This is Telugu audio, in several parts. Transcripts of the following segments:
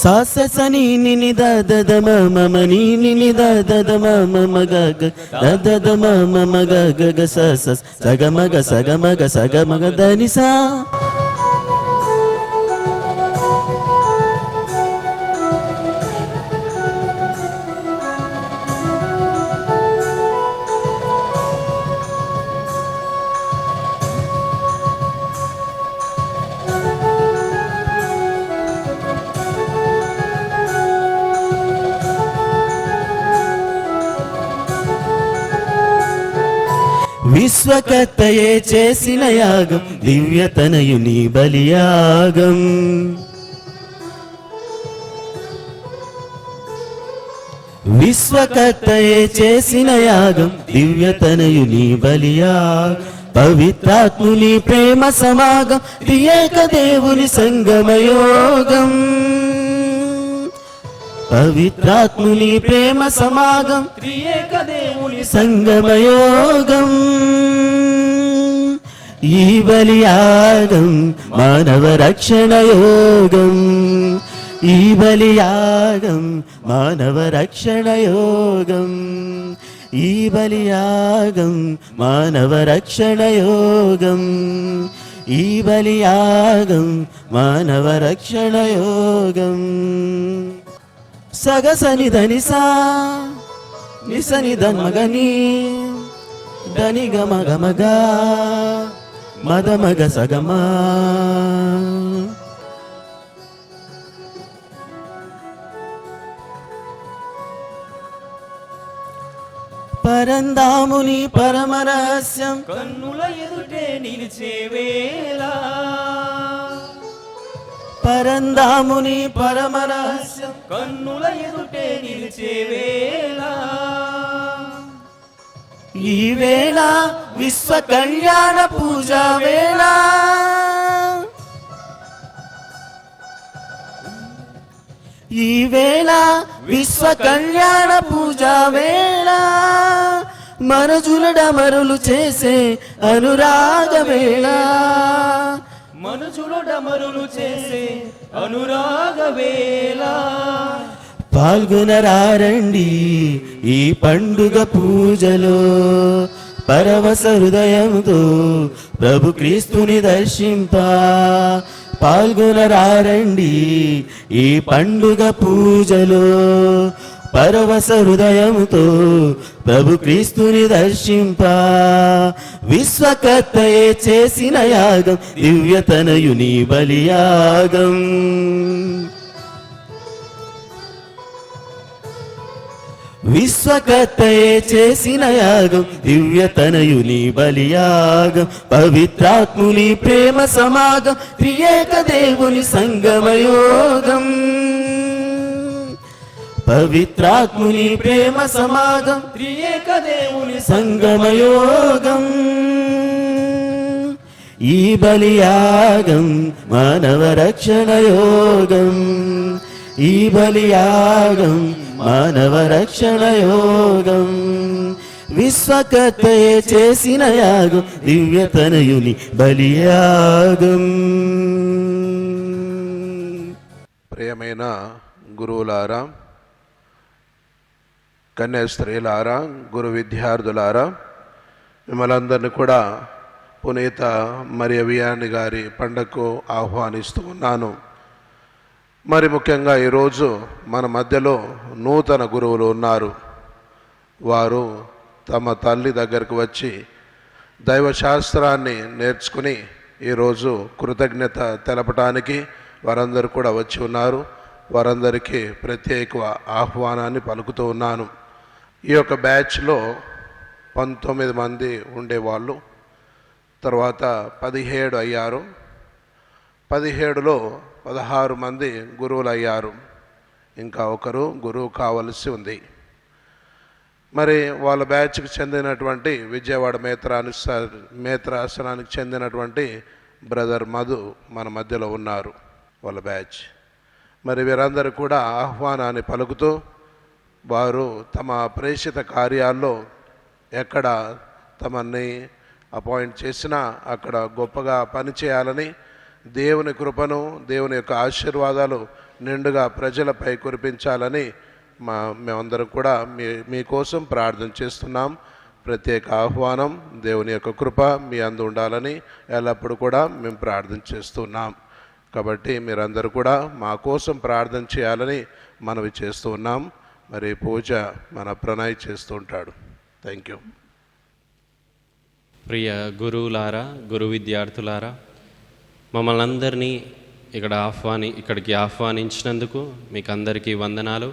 సాసని నిని దద మమ ని నిని దద మమ గగ దద మమ గగ సస సగమగ సగమగ సగమగ దనిసా. విశ్వకర్తయే చేసిన యాగం దివ్యతనయుని బలియాగం. విశ్వకర్తయే చేసిన యాగం దివ్యతనయుని బలియాగం. పవిత్రాత్ముని ప్రేమ సమాగం త్రియేక దేవుని సంగమయోగం. పవిత్రాత్ముని ప్రేమ సమాగం త్రియేక దేవుని సంగమయోగం. ఈ బలియాగం మానవ రక్షణ యోగం. ఈ బలియాగం మానవ రక్షణ యోగం. ఈ బలియాగం మానవ రక్షణ యోగం. ఈ బలియాగం మానవ రక్షణ యోగం. సగసని ధనిసా నిసని ధన్మగని ధని గమ గమగా మదమగ సగమా. పరందాముని పరమరహస్యం కన్నుల ఎదుటే నిలిచే వేళ. పరందాముని పరమరహస్యం కన్నుల ఎదుటే నిలిచే వేళ. ఈ వేళ విశ్వ కళ్యాణ పూజా వేళ. ఈ వేళ విశ్వ కళ్యాణ పూజా వేళ. మనజుల డమరులు చేసే అనురాగ వేళ. మనుషుల డమరులు చేసే అనురాగ వేళ. పాల్గొనరారండి ఈ పండుగ పూజలో. పరవశ హృదయంతో ప్రభు క్రీస్తుని దర్శింప. పాల్గొనరారండి ఈ పండుగ పూజలో. పరవశ హృదయముతో ప్రభు క్రీస్తుని దర్శింప. విశ్వకర్తయే చేసిన యాగం దివ్యతనయుని బలియాగం. విశ్వకర్తయే చేసిన యాగం దివ్యతనయుని బలియాగం. పవిత్రాత్ముని ప్రేమ సమాగం త్రియేక దేవుని సంగమయోగం. పవిత్రాత్ముని ప్రేమ సమాగం త్రియేక దేవుని సంగమయోగం. ఈ బలియాగం మానవ రక్షణ యోగం. ఈ బలియాగం మానవ రక్షణ యోగం. విశ్వకర్తయే చేసిన యాగం దివ్యతనయుని బలియాగం. ప్రియమైన గురువులారా, కన్యా స్త్రీలారా, గురు విద్యార్థులారా, మిమ్మల్ందరినీ కూడా పునీత మరియ వియాని గారి పండగకు ఆహ్వానిస్తూ ఉన్నాను. మరి ముఖ్యంగా ఈరోజు మన మధ్యలో నూతన గురువులు ఉన్నారు. వారు తమ తల్లి దగ్గరకు వచ్చి దైవశాస్త్రాన్ని నేర్చుకుని ఈరోజు కృతజ్ఞత తెలపటానికి వారందరూ కూడా వచ్చి ఉన్నారు. వారందరికీ ప్రత్యేక ఆహ్వానాన్ని పలుకుతూ ఉన్నాను. ఈ యొక్క బ్యాచ్లో 19 మంది ఉండేవాళ్ళు, తర్వాత 17 అయ్యారు. 17లో 16 మంది గురువులు అయ్యారు. ఇంకా ఒకరు గురువు కావలసి ఉంది. మరి వాళ్ళ బ్యాచ్కి చెందినటువంటి విజయవాడ మేత్రాసనానికి చెందినటువంటి బ్రదర్ మధు మన మధ్యలో ఉన్నారు. వాళ్ళ బ్యాచ్ మరి వీరందరూ కూడా ఆహ్వానాన్ని పలుకుతూ వారు తమ ప్రేషిత కార్యాల్లో ఎక్కడ తమని అపాయింట్ చేసినా అక్కడ గొప్పగా పనిచేయాలని, దేవుని కృపను, దేవుని యొక్క ఆశీర్వాదాలు నిండుగా ప్రజలపై కురిపించాలని మేమందరం కూడా మీకోసం ప్రార్థన చేస్తున్నాం. ప్రత్యేక ఆహ్వానం, దేవుని యొక్క కృప మీ అందు ఉండాలని ఎల్లప్పుడూ కూడా మేము ప్రార్థన చేస్తున్నాం. కాబట్టి మీరందరూ కూడా మా కోసం ప్రార్థన చేయాలని మనవి చేస్తూ ఉన్నాం. మరి పూజ మన ప్రణయ్ చేస్తూ ఉంటాడు. Thank you. ప్రియ గురువులారా, గురు విద్యార్థులారా, మమ్మల్ని అందరినీ ఇక్కడికి ఆహ్వానించినందుకు మీకు అందరికీ వందనాలు.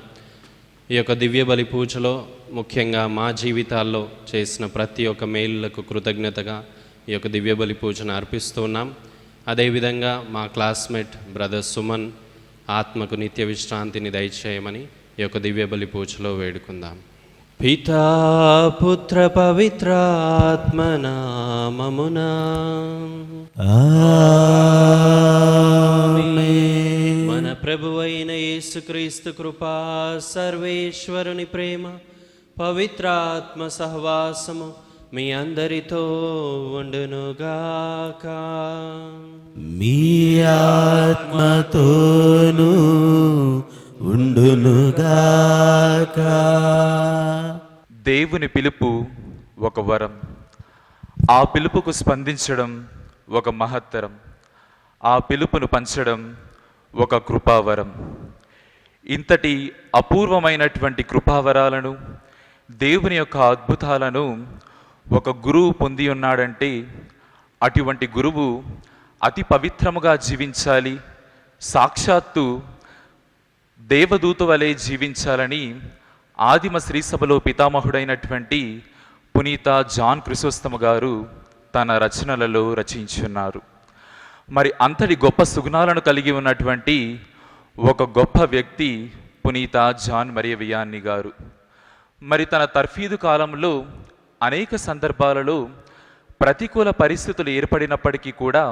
ఈ యొక్క దివ్య బలి పూజలో ముఖ్యంగా మా జీవితాల్లో చేసిన ప్రతి ఒక్క మేలులకు కృతజ్ఞతగా ఈ యొక్క దివ్య బలి పూజను అర్పిస్తున్నాం. అదేవిధంగా మా క్లాస్మేట్ బ్రదర్ సుమన్ ఆత్మకు నిత్య విశ్రాంతిని దయచేయమని ఈ యొక్క దివ్య బలి పూజలో వేడుకుందాం. పితా పుత్ర పవిత్ర ఆత్మనామమునా ఆమేన్. మన ప్రభువైన యేసుక్రీస్తు కృపా, సర్వేశ్వరుని ప్రేమ, పవిత్రాత్మ సహవాసము మీ అందరితో ఉండునుగాక. మీ ఆత్మతోనూ ఉండునుగాక. దేవుని పిలుపు ఒక వరం, ఆ పిలుపుకు స్పందించడం ఒక మహత్తరం, ఆ పిలుపును పంచడం ఒక కృపావరం. ఇంతటి అపూర్వమైనటువంటి కృపావరాలను, దేవుని యొక్క అద్భుతాలను ఒక గురువు పొంది ఉన్నాడంటే అటువంటి గురువు అతి పవిత్రముగా జీవించాలి, సాక్షాత్తు దేవదూత వలె జీవించాలని ఆదిమ శ్రీసభలో పితామహుడైనటువంటి పునీత జాన్ క్రిసోస్తమ గారు తన రచనలలో రచించున్నారు. మరి అంతటి గొప్ప సుగుణాలను కలిగి ఉన్నటువంటి ఒక గొప్ప వ్యక్తి పునీత జాన్ మరియ వియాన్ని గారు. మరి తన తర్ఫీదు కాలంలో అనేక సందర్భాలలో ప్రతికూల పరిస్థితులు ఏర్పడినప్పటికీ కూడా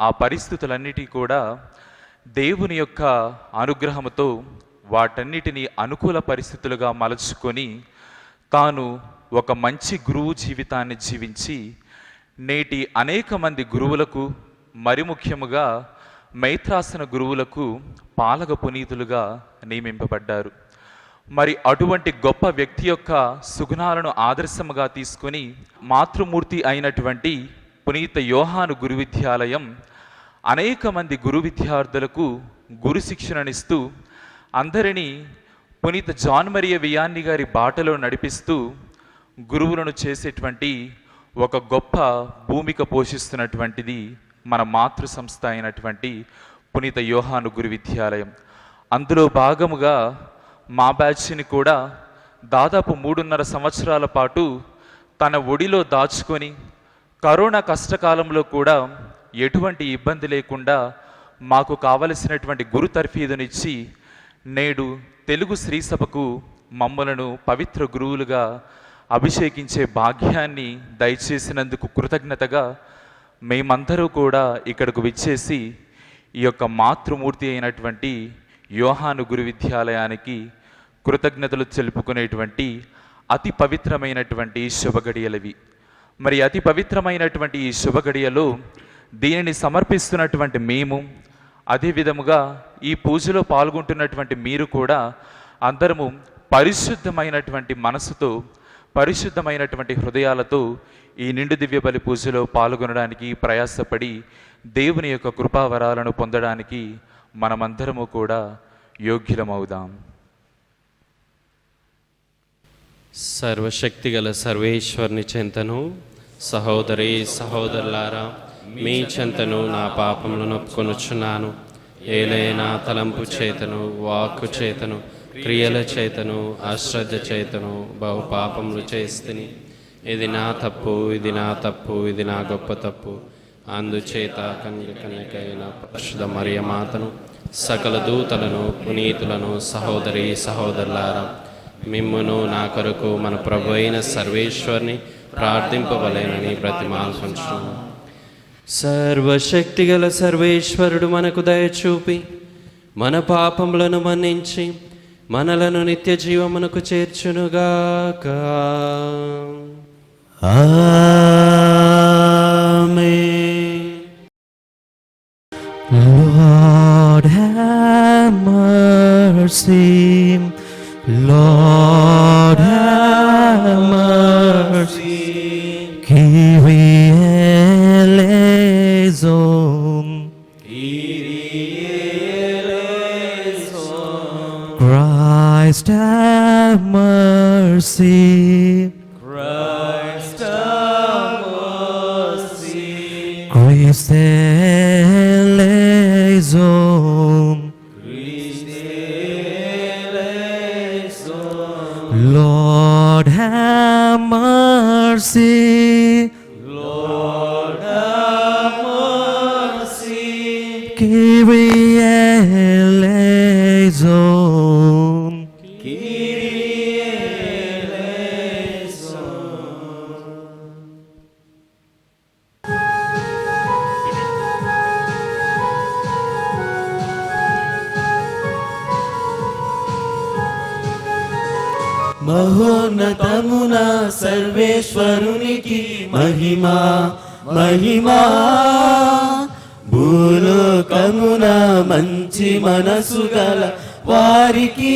ఆ పరిస్థితులన్నిటి కూడా దేవుని యొక్క అనుగ్రహంతో వాటన్నిటినీ అనుకూల పరిస్థితులుగా మలుచుకొని తాను ఒక మంచి గురువు జీవితాన్ని జీవించి నేటి అనేక మంది గురువులకు, మరి ముఖ్యముగా మైత్రాసన గురువులకు పాలక పునీతులుగా నియమింపబడ్డారు. మరి అటువంటి గొప్ప వ్యక్తి యొక్క సుగుణాలను ఆదర్శముగా తీసుకుని మాతృమూర్తి అయినటువంటి పునీత యోహాను గురు విద్యాలయం అనేక మంది గురు విద్యార్థులకు గురు శిక్షణనిస్తూ అందరినీ పునీత జాన్ మరియ వియాన్ని గారి బాటలో నడిపిస్తూ గురువులను చేసేటువంటి ఒక గొప్ప భూమిక పోషిస్తున్నటువంటిది మన మాతృ సంస్థ అయినటువంటి పునీత యోహాను గురు విద్యాలయం. అందులో భాగముగా మా బ్యాచ్ని కూడా దాదాపు 3.5 సంవత్సరాల పాటు తన ఒడిలో దాచుకొని కరోనా కష్టకాలంలో కూడా ఎటువంటి ఇబ్బంది లేకుండా మాకు కావలసినటువంటి గురు తర్ఫీదునిచ్చి నేడు తెలుగు శ్రీసభకు మమ్మలను పవిత్ర గురువులుగా అభిషేకించే భాగ్యాన్ని దయచేసినందుకు కృతజ్ఞతగా మేమందరూ కూడా ఇక్కడకు విచ్చేసి ఈ యొక్క మాతృమూర్తి అయినటువంటి యోహాను గురు విద్యాలయానికి కృతజ్ఞతలు తెలుపుకునేటువంటి అతి పవిత్రమైనటువంటి శుభగడియలవి. మరి అతి పవిత్రమైనటువంటి ఈ శుభగడియలో దీనిని సమర్పిస్తున్నటువంటి మేము, అదేవిధముగా ఈ పూజలో పాల్గొంటున్నటువంటి మీరు కూడా అందరము పరిశుద్ధమైనటువంటి మనసుతో, పరిశుద్ధమైనటువంటి హృదయాలతో ఈ నిండు దివ్య బలి పూజలో పాల్గొనడానికి ప్రయాసపడి దేవుని యొక్క కృపావరాలను పొందడానికి మనమందరము కూడా యోగ్యులమవుదాం. సర్వశక్తిగల సర్వేశ్వరుని చెంతను, సహోదరి సహోదరులారా, మీ చెంతను నా పాపములను ఒప్పుకొనుచున్నాను. ఏలైనా తలంపు చేతను, వాక్కు చేతను, క్రియల చేతను, అశ్రద్ధ చేతను బహు పాపములు చేస్తుని. ఇది నా తప్పు, ఇది నా తప్పు, ఇది నా గొప్ప తప్పు. అందుచేత కన్యకైన పరిశుద్ధ మరియ మాతను, సకల దూతలను, పునీతులను, సహోదరి సహోదరులారా, మిమ్మును నా కొరకు మన ప్రభు అయిన సర్వేశ్వరుని ప్రార్థింపవలెనని బ్రతిమాలుకొనుచున్నాను. సర్వశక్తిగల సర్వేశ్వరుడు మనకు దయచూపి మన పాపములను మన్నించి మనలను నిత్య జీవమునకు చేర్చునుగాక. ఆమేన్. Lord have mercy. mercy. Lord, have mercy. Kyrie eleison. Christ, have mercy. Christ have mercy. Christ eleison. Lord, have mercy. Lord have mercy. Kyrie eleison. Kyrie eleison. మహోన్నతమున సర్వేశ్వరునికి మహిమా మహిమా. భూలోకమున మంచి మనసు గల వారికి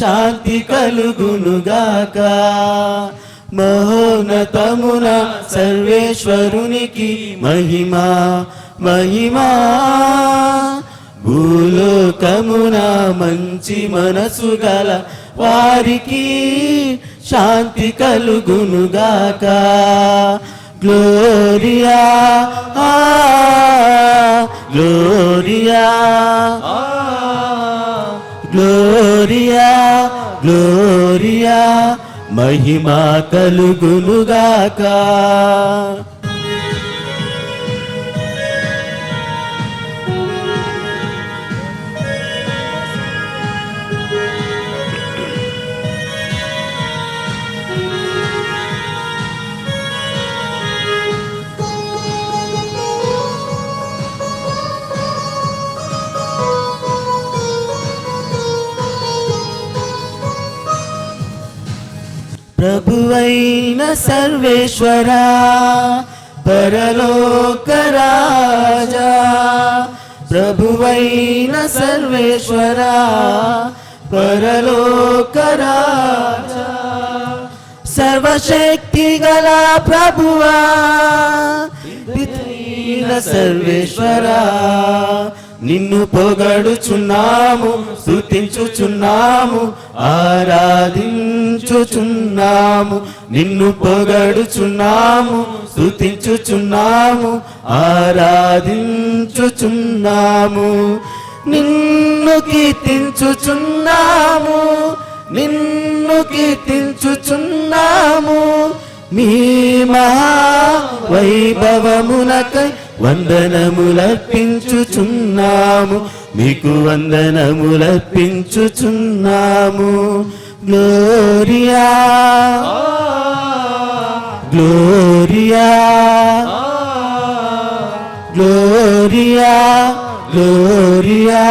శాంతి కలుగునుగాక. మహోన్నతమున సర్వేశ్వరునికి మహిమా మహిమా. భూలోకమున మంచి మనసు గల వారికి శాంతి కలుగునుగాక. Gloria gloria gloria gloria. మహిమా కలుగునుగాక. ప్రభువైన సర్వేశ్వరా పరలోక రాజా. ప్రభువైన సర్వేశ్వరా పరలోక రాజా. సర్వశక్తి గల ప్రభువా పితైన సర్వేశ్వరా నిన్ను పొగడుచున్నాము స్తుతించుచున్నాము ఆరాధించుచున్నాము. నిన్ను పొగడుచున్నాము స్తుతించుచున్నాము ఆరాధించుచున్నాము. నిన్ను కీర్తించుచున్నాము నిన్ను కీర్తించుచున్నాము. మీ మహా వైభవమునకై వందనములర్పించుచున్నాము. మీకు వందనములర్పించుచున్నాము. Gloria gloria gloria gloria.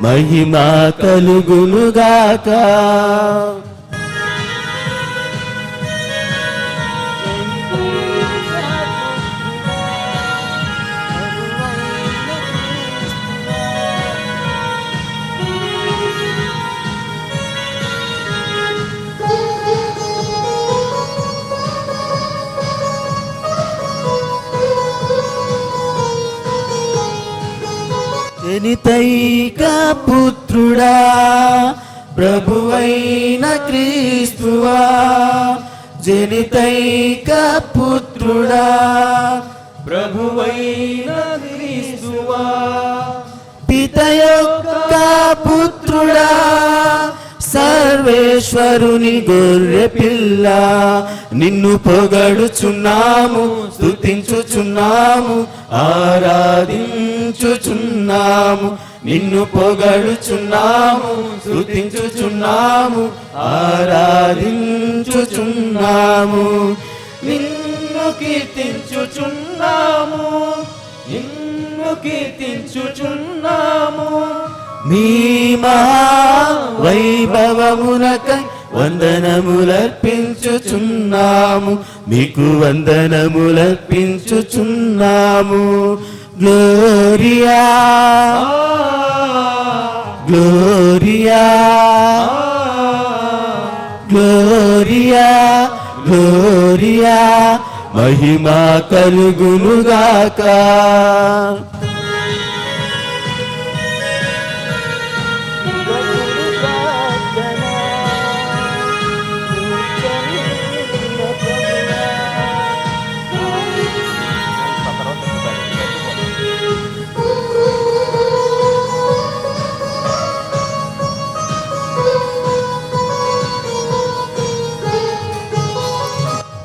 మహిమా కలుగునుగాక. జనితైక పుత్రుడా ప్రభువైన క్రీస్తువా. జనితైక పుత్రుడా ప్రభువైన క్రీస్తువా. పిత యొక్క పుత్రుడా సర్వేశ్వరుని గొర్రె పిల్ల. నిన్ను పొగడుచున్నాము స్తుతించుచున్నాము ఆరాధించుచున్నాము. నిన్ను పొగడుచున్నాము స్తుతించుచున్నాము ఆరాధించుచున్నాము. నిన్ను కీర్తించుచున్నాము నిన్ను కీర్తించుచున్నాము. మీ మహా వైభవమునకై వందనములర్పించుచున్నాము. మీకు వందనములర్పించుచున్నాము. గ్లోరియా గ్లోరియా గ్లోరియా గ్లోరియా మహిమా కలుగునుగాక.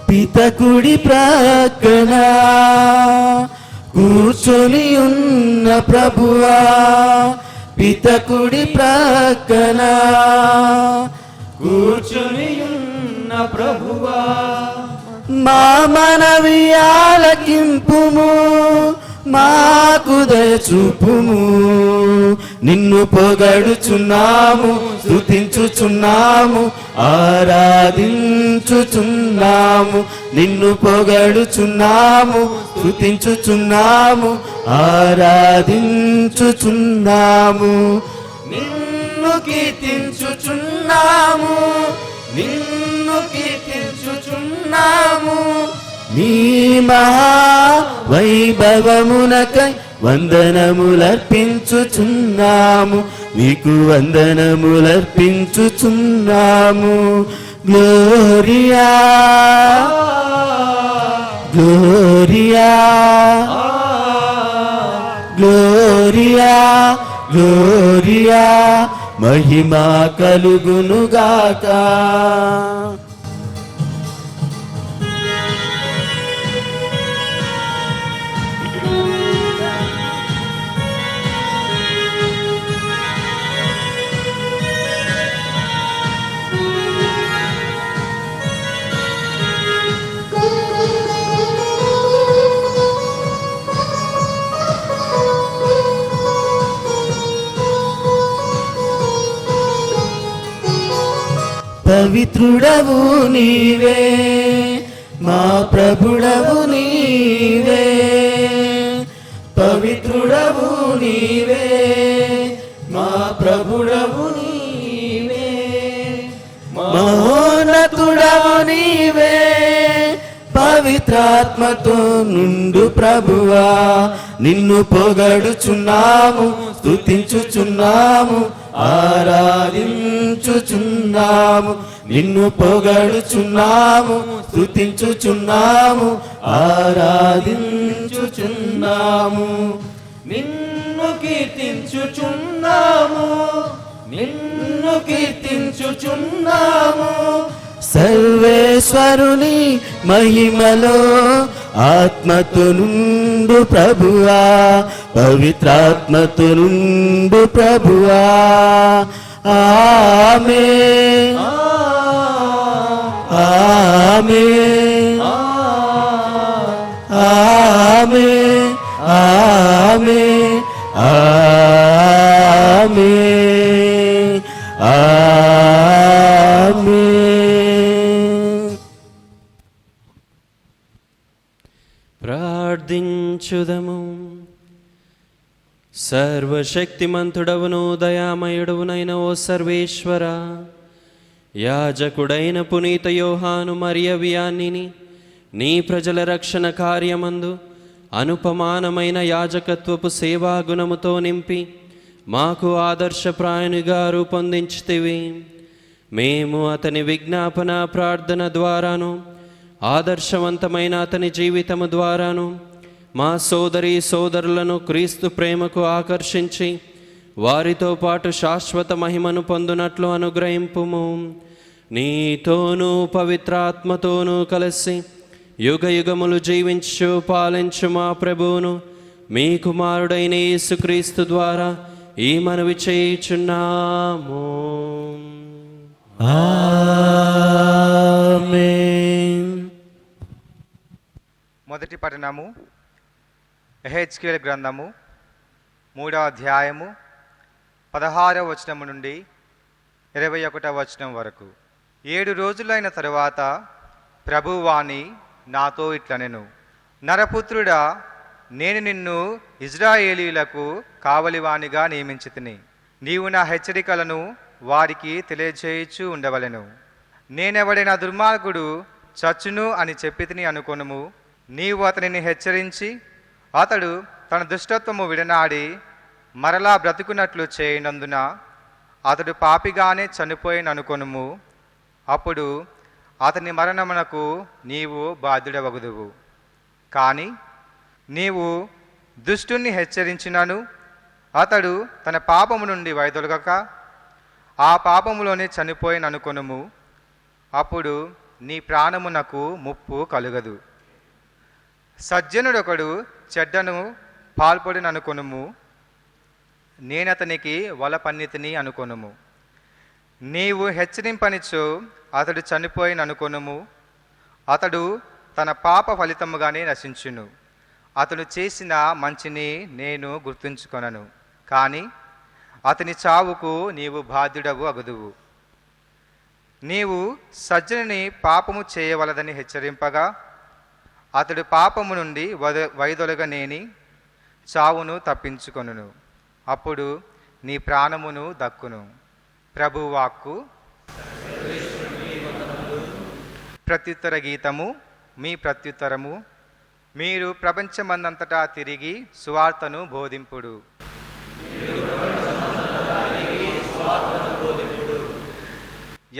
పితకుడి ప్రక్కన కూర్చొని ఉన్న ప్రభువా, పితకుడి ప్రక్కన కూర్చుని ఉన్న ప్రభువా, మా మనవి ఆలకింపుము, మాకు దయచూపుము. నిన్ను పొగడుచున్నాము, స్తుతించుచున్నాము, ఆరాధించుచున్నాము. నిన్ను పొగడుచున్నాము, స్తుతించుచున్నాము, ఆరాధించుచున్నాము. నిన్ను కీర్తించుచున్నాము, నిన్ను కీర్తించుచున్నాము. నీ మహా వైభవమునకై వందనములర్పించుచున్నాము, నీకు వందనములర్పించుచున్నాము. గ్లోరియా గ్లోరియా గ్లోరియా గ్లోరియా మహిమా కలుగునుగాక. పవిత్రుడవు నీవే, మా ప్రభుడవు నీవే. పవిత్రుడవు నీవే, మా ప్రభుడవు నీవే. మహోన్నతుడవు నీవే, పవిత్రాత్మతో నుండు ప్రభువా. నిన్ను పొగడుచున్నాము, స్తుతించుచున్నాము, ఆరాధించుచున్నాము. నిన్ను పొగడుచున్నాము, స్తుతించుచున్నాము, ఆరాధించుచున్నాము. నిన్ను కీర్తించుచున్నాము, నిన్ను కీర్తించుచున్నాము. సర్వేశ్వరుని మహిమలో ఆత్మతో నుండు ప్రభువా, పవిత్రాత్మతో నుండు ప్రభువా. ఆమేన్ ఆమేన్ ఆమేన్ ఆమేన్ ఆమేన్ ఆమేన్. ప్రార్థించుదము. సర్వశక్తిమంతుడవును దయామయుడవునైన ఓ సర్వేశ్వర, యాజకుడైన పునీత యోహాను మరియ వియాన్నిని నీ ప్రజల రక్షణ కార్యమందు అనుపమానమైన యాజకత్వపు సేవాగుణముతో నింపి మాకు ఆదర్శప్రాయునిగా రూపొందించితివి. మేము అతని విజ్ఞాపన ప్రార్థన ద్వారాను ఆదర్శవంతమైన అతని జీవితము ద్వారాను మా సోదరి సోదరులను క్రీస్తు ప్రేమకు ఆకర్షించి వారితో పాటు శాశ్వత మహిమను పొందునట్లు అనుగ్రహింపుము. నీతోనూ పవిత్రాత్మతోనూ కలిసి యుగ యుగములు జీవించు పాలించు మా ప్రభువును మీ కుమారుడైన యేసుక్రీస్తు ద్వారా ఈ మనవి చేయుచున్నాము. ఆమేన్. మొదటి పఠనము ఎహెచ్కేల్ గ్రంథము 3వ అధ్యాయము 16వ వచనము నుండి 21వ వచనం వరకు. 7 రోజులైన తరువాత ప్రభువాణి నాతో ఇట్లనెను, నరపుత్రుడా, నేను నిన్ను ఇజ్రాయేలీలకు కావలివానిగా నియమించితిని. నీవు నా హెచ్చరికలను వారికి తెలియజేయచ్చు ఉండవలెను. నేనెవడైనా దుర్మార్గుడు చచ్చును అని చెప్పితిని అనుకొనుము. నీవు అతనిని హెచ్చరించి అతడు తన దుష్టత్వము విడనాడి మరలా బ్రతుకున్నట్లు చేయనందున అతడు పాపిగానే చనిపోయిననుకొనుము. అప్పుడు అతని మరణమునకు నీవు బాధ్యుడవగుదువు. కానీ నీవు దుష్టుణ్ణి హెచ్చరించినను అతడు తన పాపము నుండి వైదొలగక ఆ పాపములోనే చనిపోయిననుకొనుము. అప్పుడు నీ ప్రాణమునకు ముప్పు కలుగదు. సజ్జనుడొకడు చెడ్డను పాల్పడిననుకొనుము. నేనతనికి వల పన్నితిని అనుకొనుము. నీవు హెచ్చరింపనిచో అతడు చనిపోయిననుకొనుము. అతడు తన పాప ఫలితముగానే నశించును. అతడు చేసిన మంచిని నేను గుర్తుంచుకొనను. కానీ అతని చావుకు నీవు బాధ్యుడవు అగుదువు. నీవు సజ్జనుని పాపము చేయవలదని హెచ్చరింపగా అతడు పాపము నుండి వైదొలగనేని చావును తప్పించుకొనును. అప్పుడు నీ ప్రాణమును దక్కును. ప్రభువాక్కు. ప్రత్యుత్తర గీతము. మీ ప్రత్యుత్తరము. మీరు ప్రపంచమందంతటా తిరిగి సువార్తను బోధింపుడు.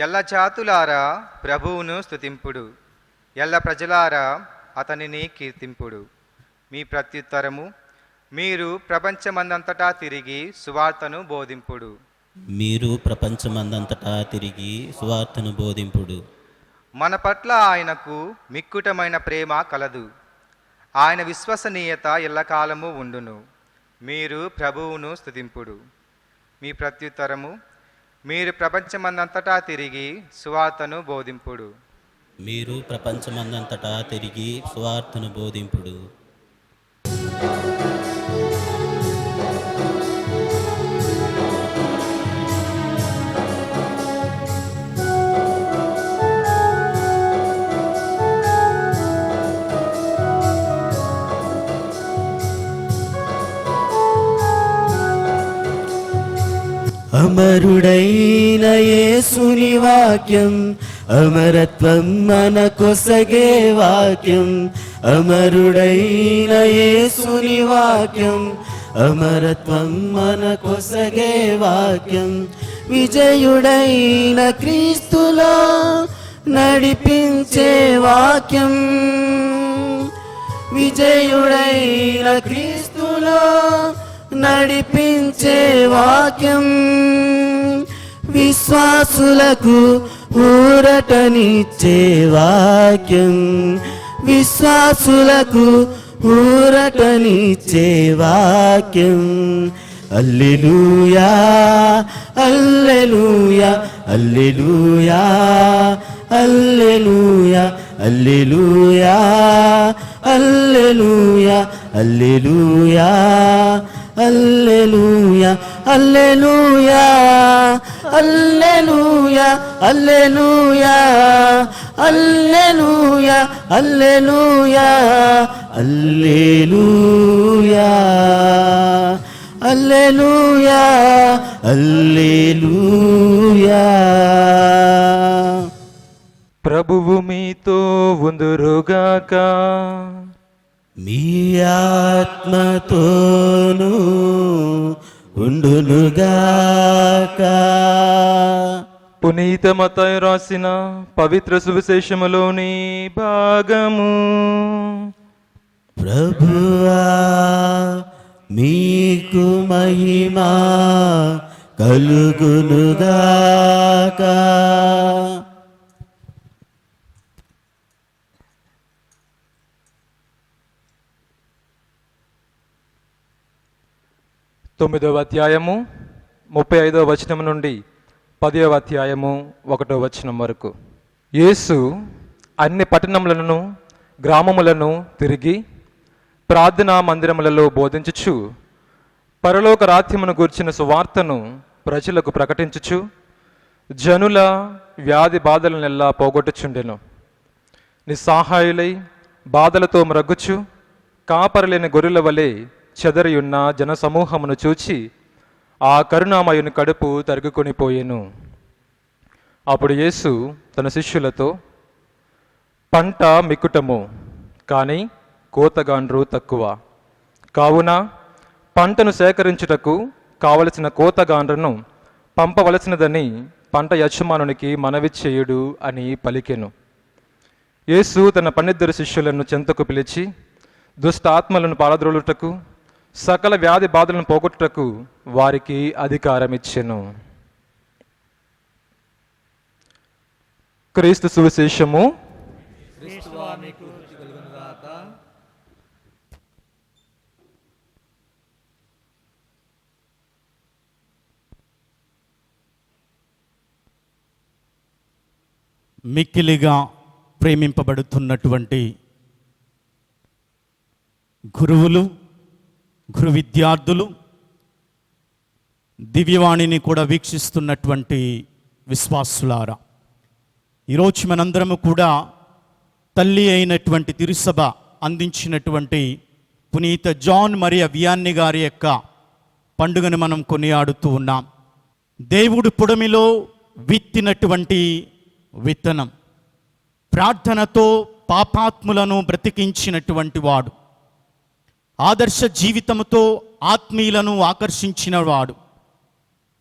ఎల్ల జాతులారా ప్రభువును స్తుతింపుడు. ఎల్ల ప్రజలారా అతనిని కీర్తింపుడు. మీ ప్రత్యుత్తరము. మీరు ప్రపంచమందంతటా తిరిగి సువార్తను బోధింపుడు. మీరు ప్రపంచమందంతటా తిరిగి సువార్తను బోధింపుడు. మన పట్ల ఆయనకు మిక్కుటమైన ప్రేమ కలదు. ఆయన విశ్వసనీయత ఎల్లకాలము ఉండును. మీరు ప్రభువును స్తుతింపుడు. మీ ప్రత్యుత్తరము. మీరు ప్రపంచమందంతటా తిరిగి సువార్తను బోధింపుడు. మీరు ప్రపంచమందంతటా తిరిగి సువార్తను బోధింపుడు. అమరుడైన యేసుని వాక్యం అమరత్వం మనకొసగే వాక్యం. అమరుడైన యేసుని వాక్యం అమరత్వం మనకొసగే వాక్యం. విజయుడైన క్రీస్తులో నడిపించే వాక్యం. విజయుడైన క్రీస్తులో నడిపించే వాక్యం. విశ్వాసులకు ఊరటనిచ్చే వాక్యం. విశ్వాసులకు ఊరటనిచ్చే వాక్యం. హల్లెలూయా హల్లెలూయా హల్లెలూయా హల్లెలూయా హల్లెలూయా హల్లెలూయా హల్లెలూయా హల్లెలూయా హల్లెలూయా హల్లెలూయా హల్లెలూయా హల్లెలూయా హల్లెలూయా హల్లెలూయా హల్లెలూయా హల్లెలూయా. ప్రభువు మీతో ఉందురుగాక. మీ ఆత్మతోనూ ఉండునుగాక. పునీత మత్తయి రాసిన పవిత్ర సువిశేషములోని భాగము. ప్రభువా మీకు మహిమా కలుగునుగాక. తొమ్మిదవ అధ్యాయము 35వ వచనం నుండి 10వ అధ్యాయము 1వ వచనం వరకు. యేసు అన్ని పట్టణములను గ్రామములను తిరిగి ప్రార్థనా మందిరములలో బోధించుచు పరలోక రాజ్యమును గూర్చిన సువార్తను ప్రజలకు ప్రకటించుచు జనుల వ్యాధి బాధలనెల్లా పోగొట్టుచుండెను. నిస్సహాయులై బాధలతో మ్రగ్గుచు కాపరలేని గొర్రెల వలె చెదరియున్న జనసమూహమును చూచి ఆ కరుణామయుని కడుపు తరుగుకొని పోయెను. అప్పుడు యేసు తన శిష్యులతో, పంట మిక్కుటము, కానీ కోతగాండ్రు తక్కువ. కావున పంటను సేకరించుటకు కావలసిన కోతగాండ్రను పంపవలసినదని పంట యజమానునికి మనవి చేయుడు అని పలికెను. యేసు తన 12 శిష్యులను చెంతకు పిలిచి, దుష్ట ఆత్మలను పారద్రోలుటకు, సకల వ్యాధి బాధలను పోగొట్టుటకు వారికి అధికారం ఇచ్చెను. క్రీస్తు సువిశేషము. మిక్కిలిగా ప్రేమింపబడుతున్నటువంటి గురువులు, గురు విద్యార్థులు, దివ్యవాణిని కూడా వీక్షిస్తున్నటువంటి విశ్వాసులారా, ఈరోజు మనందరము కూడా తల్లి అయినటువంటి తిరుసభ అందించినటువంటి పునీత జాన్ మరియా వియాన్ని గారి యొక్క పండుగను మనం కొనియాడుతూ ఉన్నాం. దేవుడు పుడమిలో విత్తినటువంటి విత్తనం, ప్రార్థనతో పాపాత్ములను బ్రతికించినటువంటి వాడు, ఆదర్శ జీవితంతో ఆత్మీయులను ఆకర్షించిన వాడు,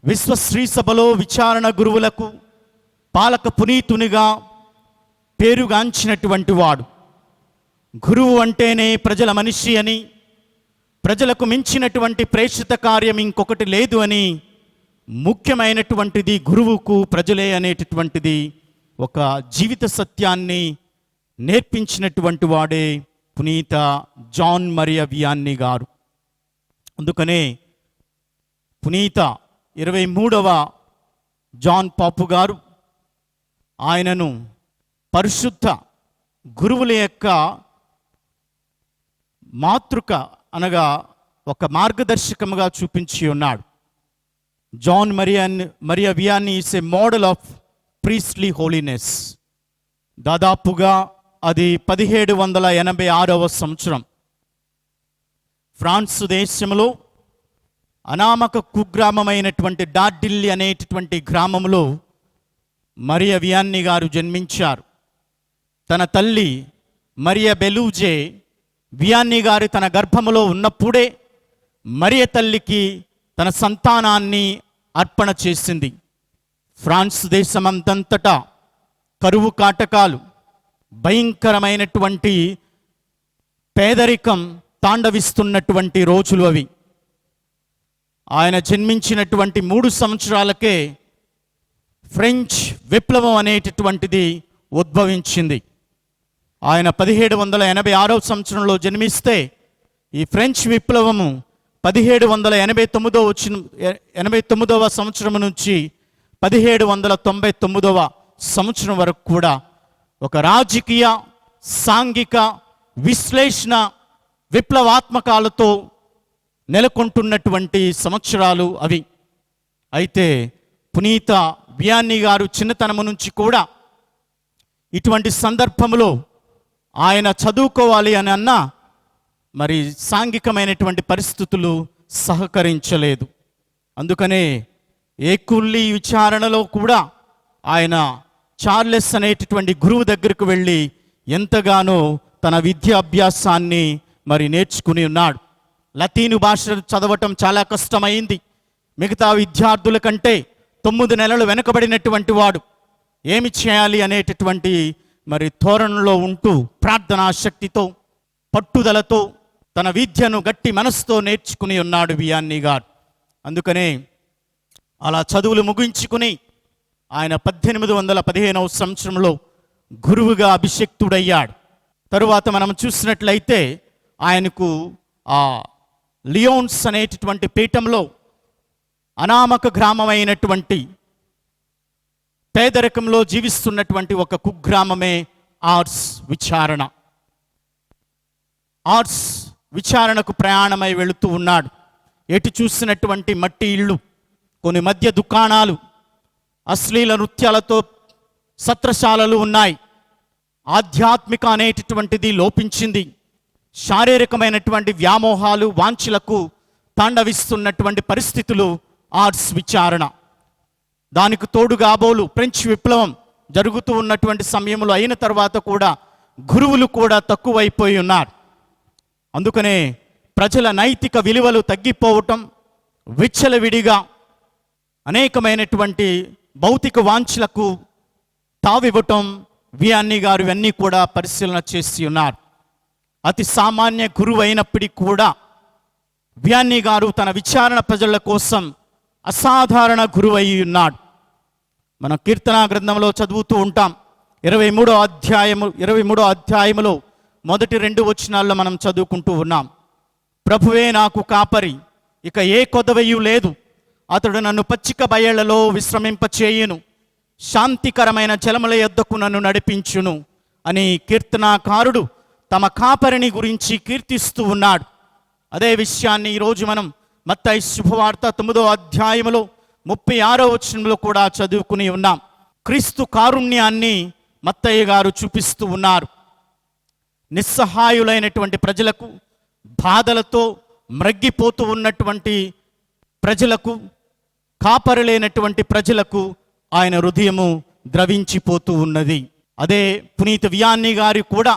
విశ్వశ్రీ సభలో విచారణ గురువులకు పాలక పునీతునిగా పేరుగాంచినటువంటి వాడు, గురువు అంటేనే ప్రజల మనిషి అని, ప్రజలకు మించినటువంటి ప్రేషిత కార్యం ఇంకొకటి లేదు అని, ముఖ్యమైనటువంటిది గురువుకు ప్రజలే అనేటటువంటిది ఒక జీవిత సత్యాన్ని నేర్పించినటువంటి వాడే పునీత జాన్ మరియా వియాన్ని గారు. అందుకనే పునీత 23వ జాన్ పాపు గారు ఆయనను పరిశుద్ధ గురువుల యొక్క మాతృక అనగా ఒక మార్గదర్శకముగా చూపించి ఉన్నాడు. John Maria Vianney is a model of priestly holiness. దాదాపుగా అది 1786వ సంవత్సరం ఫ్రాన్స్ దేశంలో అనామక కుగ్రామమైనటువంటి డార్డిల్లి అనేటటువంటి గ్రామంలో మరియా వియాన్ని గారు జన్మించారు. తన తల్లి మరియా బెలూజే వియాన్ని గారు తన గర్భములో ఉన్నప్పుడే మరియా తల్లికి తన సంతానాన్ని అర్పణ చేసింది. ఫ్రాన్స్ దేశమంతంతటా కరువు కాటకాలు, భయంకరమైనటువంటి పేదరికం తాండవిస్తున్నటువంటి రోజులు అవి. ఆయన జన్మించినటువంటి 3 సంవత్సరాలకే ఫ్రెంచ్ విప్లవం అనేటటువంటిది ఉద్భవించింది. ఆయన 1786వ సంవత్సరంలో జన్మిస్తే ఈ ఫ్రెంచ్ విప్లవము 1789వ సంవత్సరం నుంచి 1799వ సంవత్సరం వరకు కూడా ఒక రాజకీయ, సాంఘిక, విశ్లేషణ, విప్లవాత్మకాలతో నెలకొంటున్నటువంటి సంవత్సరాలు అవి. అయితే పునీత వియాన్ని గారు చిన్నతనము నుంచి కూడా ఇటువంటి సందర్భంలో ఆయన చదువుకోవాలి అని అన్నా మరి సాంఘికమైనటువంటి పరిస్థితులు సహకరించలేదు. అందుకనే ఏకుల్లి విచారణలో కూడా ఆయన చార్లెస్ అనేటటువంటి గురువు దగ్గరకు వెళ్ళి ఎంతగానో తన విద్యాభ్యాసాన్ని మరి నేర్చుకుని ఉన్నాడు. లతీను భాష చదవటం చాలా కష్టమైంది. మిగతా విద్యార్థుల కంటే 9 నెలలు వెనుకబడినటువంటి వాడు. ఏమి చేయాలి అనేటటువంటి మరి ధోరణిలో ఉంటూ ప్రార్థనా శక్తితో, పట్టుదలతో తన విద్యను గట్టి మనసుతో నేర్చుకుని ఉన్నాడు వియాన్ని గారు. అందుకనే అలా చదువులు ముగించుకుని ఆయన 1815వ సంవత్సరంలో గురువుగా అభిషిక్తుడయ్యాడు. తరువాత మనం చూసినట్లయితే ఆయనకు ఆ లియోన్స్ అనేటటువంటి పీఠంలో అనామక గ్రామమైనటువంటి పేదరికంలో జీవిస్తున్నటువంటి ఒక కుగ్రామమే ఆర్ట్స్ విచారణ. ఆర్ట్స్ విచారణకు ప్రయాణమై వెళుతూ ఉన్నాడు. ఎటు చూసినటువంటి మట్టి ఇళ్ళు, కొన్ని మద్య దుకాణాలు, అశ్లీల నృత్యాలతో సత్రశాలలు ఉన్నాయి. ఆధ్యాత్మిక అనేటటువంటిది లోపించింది. శారీరకమైనటువంటి వ్యామోహాలు, వాంఛలకు తాండవిస్తున్నటువంటి పరిస్థితులు ఆర్ట్స్ విచారణ. దానికి తోడు కాబోలు ఫ్రెంచ్ విప్లవం జరుగుతూ ఉన్నటువంటి సమయంలో అయిన తర్వాత కూడా గురువులు కూడా తక్కువైపోయి ఉన్నారు. అందుకనే ప్రజల నైతిక విలువలు తగ్గిపోవటం, విచ్చలవిడిగా అనేకమైనటువంటి భౌతిక వాంఛలకు తావివ్వటం వియాన్ని గారు ఇవన్నీ కూడా పరిశీలన చేసి ఉన్నారు. అతి సామాన్య గురువు అయినప్పటికీ కూడా వియాన్ని గారు తన విచారణ ప్రజల కోసం అసాధారణ గురువు అయి ఉన్నాడు. మన కీర్తనా గ్రంథంలో చదువుతూ ఉంటాం. 23వ అధ్యాయములో మొదటి 2 వచనాల్లో మనం చదువుకుంటూ ఉన్నాం. ప్రభువే నాకు కాపరి, ఇక ఏ కొదవయు లేదు. అతడు నన్ను పచ్చిక బయళ్లలో విశ్రమింపచేయును, శాంతికరమైన జలముల యొద్దకు నన్ను నడిపించును అని కీర్తనాకారుడు తమ కాపరిని గురించి కీర్తిస్తూ ఉన్నాడు. అదే విషయాన్ని ఈరోజు మనం మత్తయి శుభవార్త 9వ అధ్యాయములో 36వ వచనంలో కూడా చదువుకుని ఉన్నాం. క్రీస్తు కారుణ్యాన్ని మత్తయ్య గారు చూపిస్తూ ఉన్నారు. నిస్సహాయులైనటువంటి ప్రజలకు, బాధలతో మ్రగ్గిపోతూ ఉన్నటువంటి ప్రజలకు, కాపరులైనటువంటి ప్రజలకు ఆయన హృదయము ద్రవించిపోతూ ఉన్నది. అదే పునీత వియాన్ని గారి కూడా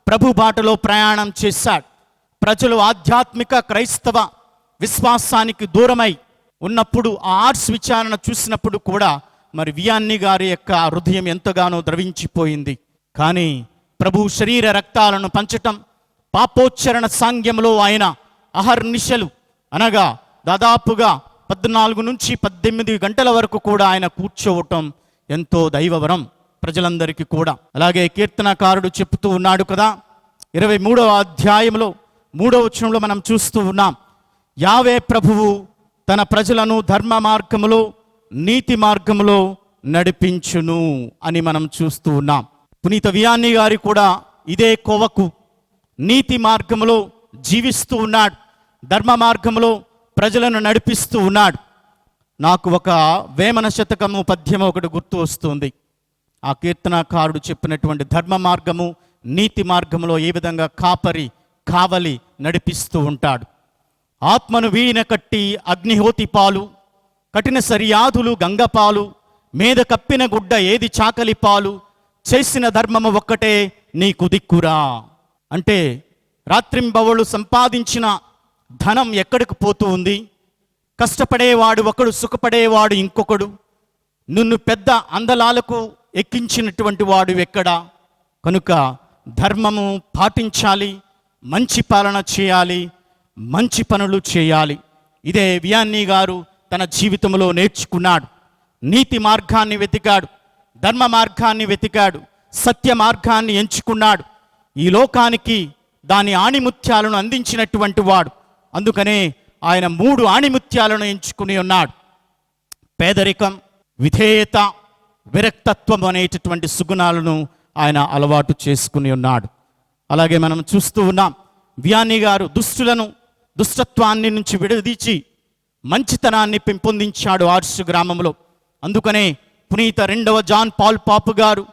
ప్రభు బాటలో ప్రయాణం చేశాడు. ప్రజలు ఆధ్యాత్మిక క్రైస్తవ విశ్వాసానికి దూరమై ఉన్నప్పుడు ఆ ఆర్ట్స్ విచారణ చూసినప్పుడు కూడా మరి వియాన్ని గారి యొక్క హృదయం ఎంతగానో ద్రవించిపోయింది. కానీ ప్రభు శరీర రక్తాలను పంచటం, పాపోచ్చరణ సాంగ్యంలో ఆయన అహర్నిశలు అనగా దాదాపుగా 14 నుంచి 18 గంటల వరకు కూడా ఆయన కూర్చోవటం ఎంతో దైవవరం ప్రజలందరికీ కూడా. అలాగే కీర్తనకారుడు చెప్తూ ఉన్నాడు కదా, 23వ అధ్యాయంలో 3వ వచనంలో మనం చూస్తూ ఉన్నాం. యావే ప్రభువు తన ప్రజలను ధర్మ మార్గములో, నీతి మార్గములో నడిపించును అని మనం చూస్తూ ఉన్నాం. పునీత వియాన్ని గారి కూడా ఇదే కోవకు నీతి మార్గములో జీవిస్తూ ఉన్నాడు, ధర్మ మార్గములో ప్రజలను నడిపిస్తూ ఉన్నాడు. నాకు ఒక వేమన శతకము పద్యము ఒకటి గుర్తు వస్తుంది. ఆ కీర్తనకారుడు చెప్పినటువంటి ధర్మ మార్గము, నీతి మార్గములో ఏ విధంగా కావలి నడిపిస్తూ ఉంటాడు. ఆత్మను వీణ కట్టి అగ్నిహోతి పాలు, కఠిన సరియాదులు గంగపాలు, మీద కప్పిన గుడ్డ ఏది చాకలి పాలు, చేసిన ధర్మము ఒక్కటే నీకు దిక్కురా. అంటే రాత్రింబవళ్ళు సంపాదించిన ధనం ఎక్కడికి పోతూ ఉంది? కష్టపడేవాడు ఒకడు, సుఖపడేవాడు ఇంకొకడు. నిన్ను పెద్ద అందలాలకు ఎక్కించినటువంటి వాడు ఎక్కడా? కనుక ధర్మము పాటించాలి, మంచి పాలన చేయాలి, మంచి పనులు చేయాలి. ఇదే వియాన్ని గారు తన జీవితంలో నేర్చుకున్నాడు. నీతి మార్గాన్ని వెతికాడు, ధర్మ మార్గాన్ని వెతికాడు, సత్య మార్గాన్ని ఎంచుకున్నాడు. ఈ లోకానికి దాని ఆణిముత్యాలను అందించినటువంటి వాడు. అందుకనే ఆయన 3 ఆణిముత్యాలను ఎంచుకుని ఉన్నాడు. పేదరికం, విధేయత, విరక్తత్వం అనేటటువంటి సుగుణాలను ఆయన అలవాటు చేసుకుని ఉన్నాడు. అలాగే మనం చూస్తూ ఉన్నాం, వియాన్ని గారు దుష్టత్వాన్ని నుంచి విడదీచి మంచితనాన్ని పెంపొందించాడు ఆర్ష్ గ్రామంలో. అందుకనే పునీత 2వ జాన్ పాల్ పాపు గారు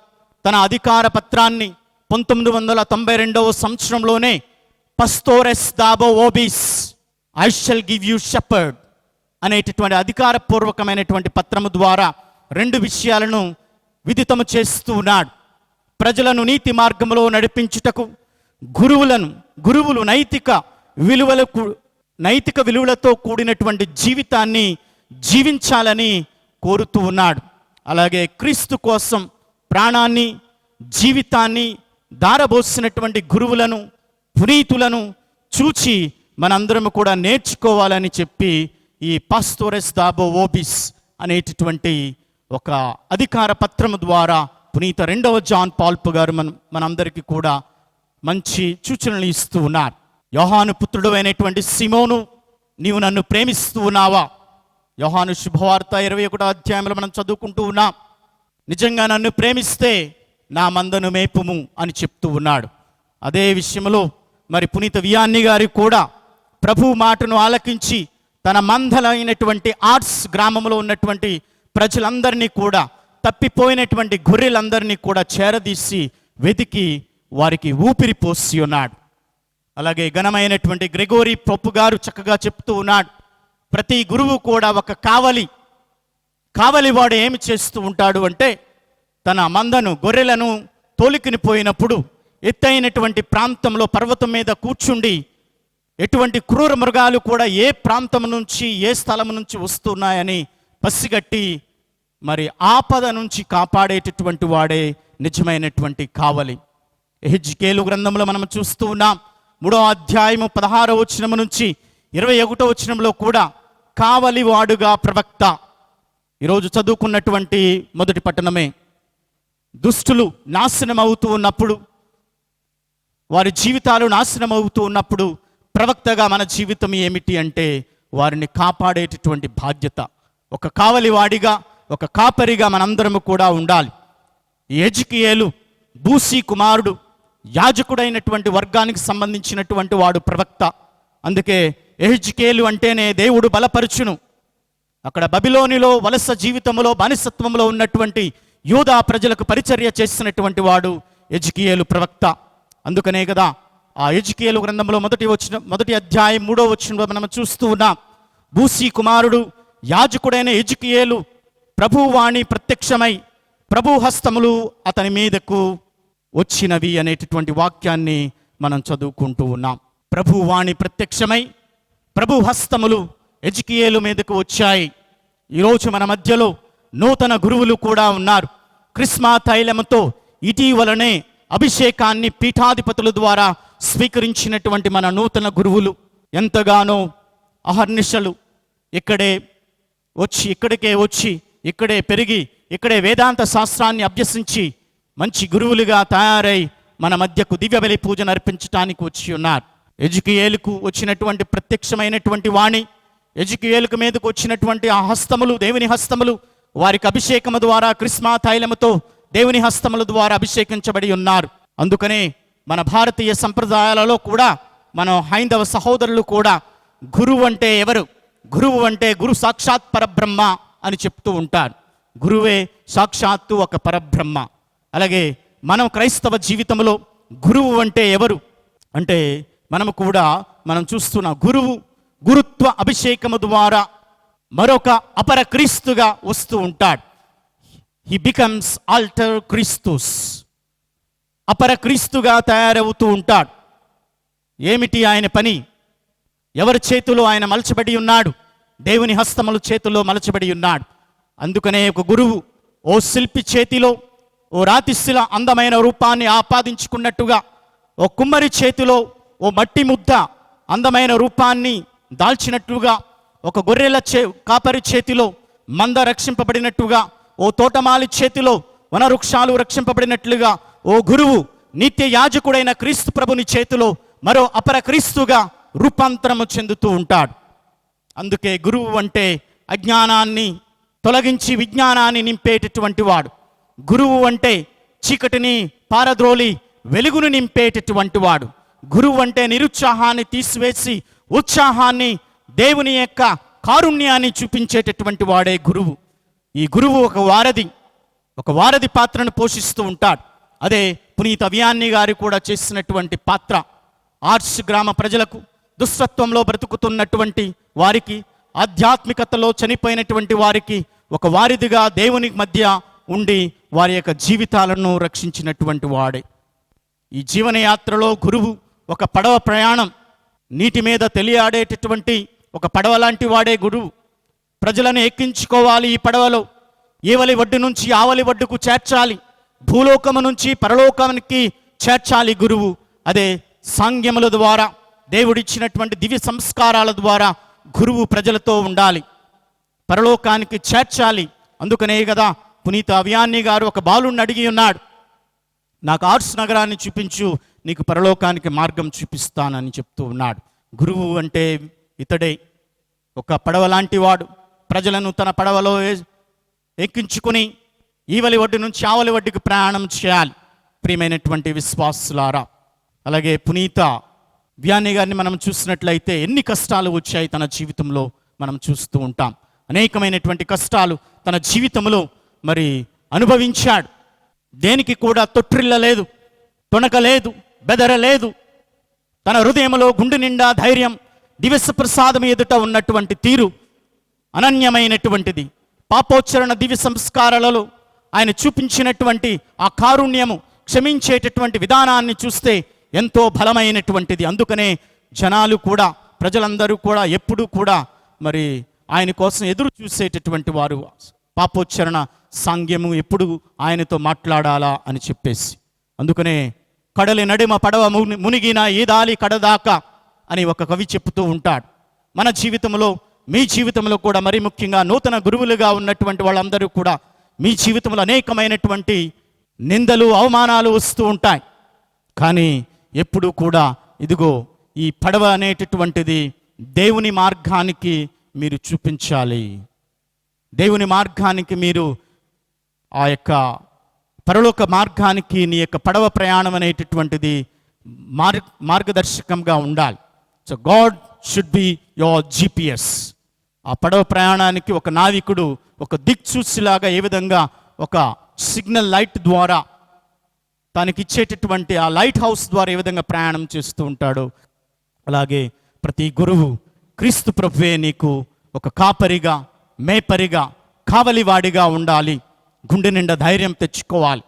తన అధికార పత్రాన్ని 1992వ సంవత్సరంలోనే పస్తోరెస్ దాబో ఓబిస్ I shall give you shepherd అనేటటువంటి అధికారపూర్వకమైనటువంటి పత్రము ద్వారా 2 విషయాలను విదితము చేస్తూ ఉన్నాడు. ప్రజలను నీతి మార్గంలో నడిపించుటకు గురువులు నైతిక విలువలతో కూడినటువంటి జీవితాన్ని జీవించాలని కోరుతూ ఉన్నాడు. అలాగే క్రీస్తు కోసం ప్రాణాన్ని, జీవితాన్ని దారబోసినటువంటి గురువులను, పునీతులను చూచి మనందరం కూడా నేర్చుకోవాలని చెప్పి ఈ పాస్టోరెస్ దాబో ఓబిస్ అనేటటువంటి ఒక అధికార పత్రము ద్వారా పునీత 2వ జాన్ పాల్పు గారు మనందరికీ కూడా మంచి సూచనలు ఇస్తూ ఉన్నారు. యోహాను పుత్రుడు అయినటువంటి సిమోను, నీవు నన్ను ప్రేమిస్తూ ఉన్నావా? యోహాను శుభవార్త 21వ అధ్యాయంలో మనం చదువుకుంటూ ఉన్నాం. నిజంగా నన్ను ప్రేమిస్తే నా మందను మేపుము అని చెప్తూ ఉన్నాడు. అదే విషయంలో మరి పునీత వియాన్ని గారి కూడా ప్రభు మాటను ఆలకించి తన మందలైనటువంటి ఆర్ట్స్ గ్రామంలో ఉన్నటువంటి ప్రజలందరినీ కూడా, తప్పిపోయినటువంటి గొర్రెలందరినీ కూడా చేరదీసి వెతికి వారికి ఊపిరి పోసి ఉన్నాడు. అలాగే ఘనమైనటువంటి గ్రెగోరీ పోపు గారు చక్కగా చెప్తూ ఉన్నాడు, ప్రతి గురువు కూడా ఒక కావలివాడు ఏమి చేస్తూ ఉంటాడు అంటే తన మందను గొర్రెలను తోలికిని పోయినప్పుడు ఎత్తైనటువంటి ప్రాంతంలో పర్వతం మీద కూర్చుండి ఎటువంటి క్రూర మృగాలు కూడా ఏ ప్రాంతం నుంచి ఏ స్థలం నుంచి వస్తున్నాయని పసిగట్టి మరి ఆపద నుంచి కాపాడేటటువంటి వాడే నిజమైనటువంటి కావలి. యెహెజ్కేలు గ్రంథంలో మనం చూస్తూ ఉన్నాం 3వ అధ్యాయము 16వ వచనం నుంచి 21వ వచనంలో కూడా కావలివాడుగా ప్రవక్త. ఈరోజు చదువుకున్నటువంటి మొదటి పట్టణమే. దుష్టులు నాశనం అవుతూ ఉన్నప్పుడు, వారి జీవితాలు నాశనం అవుతూ ఉన్నప్పుడు ప్రవక్తగా మన జీవితం ఏమిటి అంటే వారిని కాపాడేటటువంటి బాధ్యత. ఒక కావలివాడిగా, ఒక కాపరిగా మనందరము కూడా ఉండాలి. ఈ యెజ్కియేలు బూసీ కుమారుడు, యాజకుడైనటువంటి వర్గానికి సంబంధించినటువంటి వాడు ప్రవక్త. అందుకే యెజ్కియేలు అంటేనే దేవుడు బలపరుచును. అక్కడ బబిలోనిలో వలస జీవితంలో బానిసత్వంలో ఉన్నటువంటి యూదా ప్రజలకు పరిచర్య చేసినటువంటి వాడు యెజ్కియేలు ప్రవక్త. అందుకనే కదా ఆ యెజ్కియేలు గ్రంథంలో మొదటి అధ్యాయం 3వ వచనంలో మనం చూస్తూ ఉన్నాం. బూసీ కుమారుడు యాజకుడైన యెజ్కియేలు ప్రభువాణి ప్రత్యక్షమై ప్రభు హస్తములు అతని మీదకు వచ్చినవి అనేటటువంటి వాక్యాన్ని మనం చదువుకుంటూ ఉన్నాం. ప్రభువాణి ప్రత్యక్షమై ప్రభు హస్తములు యెజ్కియేలు మీదకు వచ్చాయి. ఈరోజు మన మధ్యలో నూతన గురువులు కూడా ఉన్నారు. క్రిస్మా తైలముతో ఇటీవలనే అభిషేకాన్ని పీఠాధిపతుల ద్వారా స్వీకరించినటువంటి మన నూతన గురువులు ఎంతగానో అహర్నిశలు ఇక్కడికే వచ్చి ఇక్కడే పెరిగి ఇక్కడే వేదాంత శాస్త్రాన్ని అభ్యసించి మంచి గురువులుగా తయారై మన మధ్యకు దివ్య బలి పూజను అర్పించడానికి వచ్చి ఉన్నారు. యెజ్కియేలుకు వచ్చినటువంటి ప్రత్యక్షమైనటువంటి వాణి, యెజ్కియేలుకు మీదకు వచ్చినటువంటి ఆ హస్తములు, దేవుని హస్తములు, వారికి అభిషేకము ద్వారా క్రిస్మా తైలముతో దేవుని హస్తముల ద్వారా అభిషేకించబడి ఉన్నారు. అందుకనే మన భారతీయ సంప్రదాయాలలో కూడా మన హైందవ సహోదరులు కూడా గురువు అంటే ఎవరు? గురువు అంటే గురు సాక్షాత్ పరబ్రహ్మ అని చెప్తూ ఉంటారు. గురువే సాక్షాత్తు ఒక పరబ్రహ్మ. అలాగే మనం క్రైస్తవ జీవితంలో గురువు అంటే ఎవరు అంటే మనం చూస్తున్న గురుత్వ అభిషేకము ద్వారా మరొక అపర క్రీస్తుగా వస్తూ ఉంటాడు. హీ బికమ్స్ ఆల్టర్ క్రిస్తుస్. అపర క్రీస్తుగా తయారవుతూ ఉంటాడు. ఏమిటి ఆయన పని? ఎవరి చేతిలో ఆయన మలచబడి ఉన్నాడు? దేవుని హస్తముల చేతిలో మలచబడి ఉన్నాడు. అందుకనే ఒక గురువు ఓ శిల్పి చేతిలో ఓ రాతిశిల అందమైన రూపాన్ని ఆపాదించుకున్నట్టుగా, ఓ కుమ్మరి చేతిలో ఓ మట్టి ముద్ద అందమైన రూపాన్ని దాల్చినట్లుగా, ఒక గొర్రెల కాపరి చేతిలో మంద రక్షింపబడినట్టుగా, ఓ తోటమాలి చేతిలో వనవృక్షాలు రక్షింపబడినట్లుగా, ఓ గురువు నిత్య యాజకుడైన క్రీస్తు ప్రభుని చేతిలో మరో అపర క్రీస్తుగా రూపాంతరము చెందుతూ ఉంటాడు. అందుకే గురువు అంటే అజ్ఞానాన్ని తొలగించి విజ్ఞానాన్ని నింపేటటువంటి వాడు. గురువు అంటే చీకటిని పారద్రోలి వెలుగును నింపేటటువంటి వాడు. గురువు అంటే నిరుత్సాహాన్ని తీసివేసి ఉత్సాహాన్ని, దేవుని యొక్క కారుణ్యాన్ని చూపించేటటువంటి వాడే గురువు. ఈ గురువు ఒక వారధి పాత్రను పోషిస్తూ ఉంటాడు. అదే పునీత వియాన్ని గారు కూడా చేసినటువంటి పాత్ర. ఆర్ట్స్ గ్రామ ప్రజలకు, దుష్టత్వంలో బ్రతుకుతున్నటువంటి వారికి, ఆధ్యాత్మికతలో చనిపోయినటువంటి వారికి ఒక వారిదిగా దేవుని మధ్య ఉండి వారి యొక్క జీవితాలను రక్షించినటువంటి వాడే. ఈ జీవనయాత్రలో గురువు ఒక పడవ ప్రయాణం, నీటి మీద తెలియాడేటటువంటి ఒక పడవ లాంటి వాడే గురువు. ప్రజలను ఎక్కించుకోవాలి ఈ పడవలో, ఏవలి ఒడ్డు నుంచి ఆవలి ఒడ్డుకు చేర్చాలి, భూలోకము నుంచి పరలోకానికి చేర్చాలి గురువు. అదే సాంగ్యముల ద్వారా, దేవుడిచ్చినటువంటి దివ్య సంస్కారాల ద్వారా గురువు ప్రజలతో ఉండాలి, పరలోకానికి చేర్చాలి. అందుకనే కదా పునీత వియాన్ని గారు ఒక బాలుడిని అడిగి ఉన్నాడు, నాకు ఆర్ట్స్ నగరాన్ని చూపించు, నీకు పరలోకానికి మార్గం చూపిస్తానని చెప్తూ ఉన్నాడు. గురువు అంటే ఇతడే, ఒక పడవ లాంటి వాడు. ప్రజలను తన పడవలో ఎక్కించుకుని ఈవలి ఒడ్డు నుంచి ఆవలి ఒడ్డుకు ప్రయాణం చేయాలి. ప్రియమైనటువంటి విశ్వాసులారా, అలాగే పునీత వియాన్ని గారిని మనం చూసినట్లయితే ఎన్ని కష్టాలు వచ్చాయి తన జీవితంలో మనం చూస్తూ ఉంటాం. అనేకమైనటువంటి కష్టాలు తన జీవితంలో మరి అనుభవించాడు. దేనికి కూడా తొట్టిల్లలేదు, తొణకలేదు, బెదరలేదు. తన హృదయంలో గుండె నిండా ధైర్యం, దివస ప్రసాదం ఎదుట ఉన్నటువంటి తీరు అనన్యమైనటువంటిది. పాపోచ్చరణ దివ్య సంస్కారాలలో ఆయన చూపించినటువంటి ఆ కారుణ్యము, క్షమించేటటువంటి విధానాన్ని చూస్తే ఎంతో బలమైనటువంటిది. అందుకనే జనాలు కూడా, ప్రజలందరూ కూడా ఎప్పుడూ కూడా మరి ఆయన కోసం ఎదురు చూసేటటువంటి వారు. పాపోచ్చరణ సాంగ్యము ఎప్పుడు ఆయనతో మాట్లాడాలా అని చెప్పేసి. అందుకనే కడలి నడిమ పడవ మునిగిన ఈదాలి కడదాకా అని ఒక కవి చెప్తూ ఉంటాడు. మన జీవితంలో, మీ జీవితంలో కూడా మరి ముఖ్యంగా నూతన గురువులుగా ఉన్నటువంటి వాళ్ళందరూ కూడా మీ జీవితంలో అనేకమైనటువంటి నిందలు, అవమానాలు వస్తూ ఉంటాయి. కానీ ఎప్పుడూ కూడా ఇదిగో ఈ పడవ అనేటటువంటిది దేవుని మార్గానికి మీరు చూపించాలి. దేవుని మార్గానికి మీరు ఆ యొక్క పరలోక మార్గానికి నీ యొక్క పడవ ప్రయాణం అనేటటువంటిది మార్గదర్శకంగా ఉండాలి. So God should be your GPS. ఆ పడవ ప్రయాణానికి ఒక నావికుడు ఒక దిక్సూచిలాగా ఏ విధంగా ఒక సిగ్నల్ లైట్ ద్వారా తనకి ఇచ్చేటటువంటి ఆ లైట్ హౌస్ ద్వారా ఏ విధంగా ప్రయాణం చేస్తూ ఉంటాడో, అలాగే ప్రతి గురువు క్రీస్తు ప్రభువే నీకు ఒక కాపరిగా, మేపరిగా, కావలివాడిగా ఉండాలి. గుండె నిండా ధైర్యం తెచ్చుకోవాలి.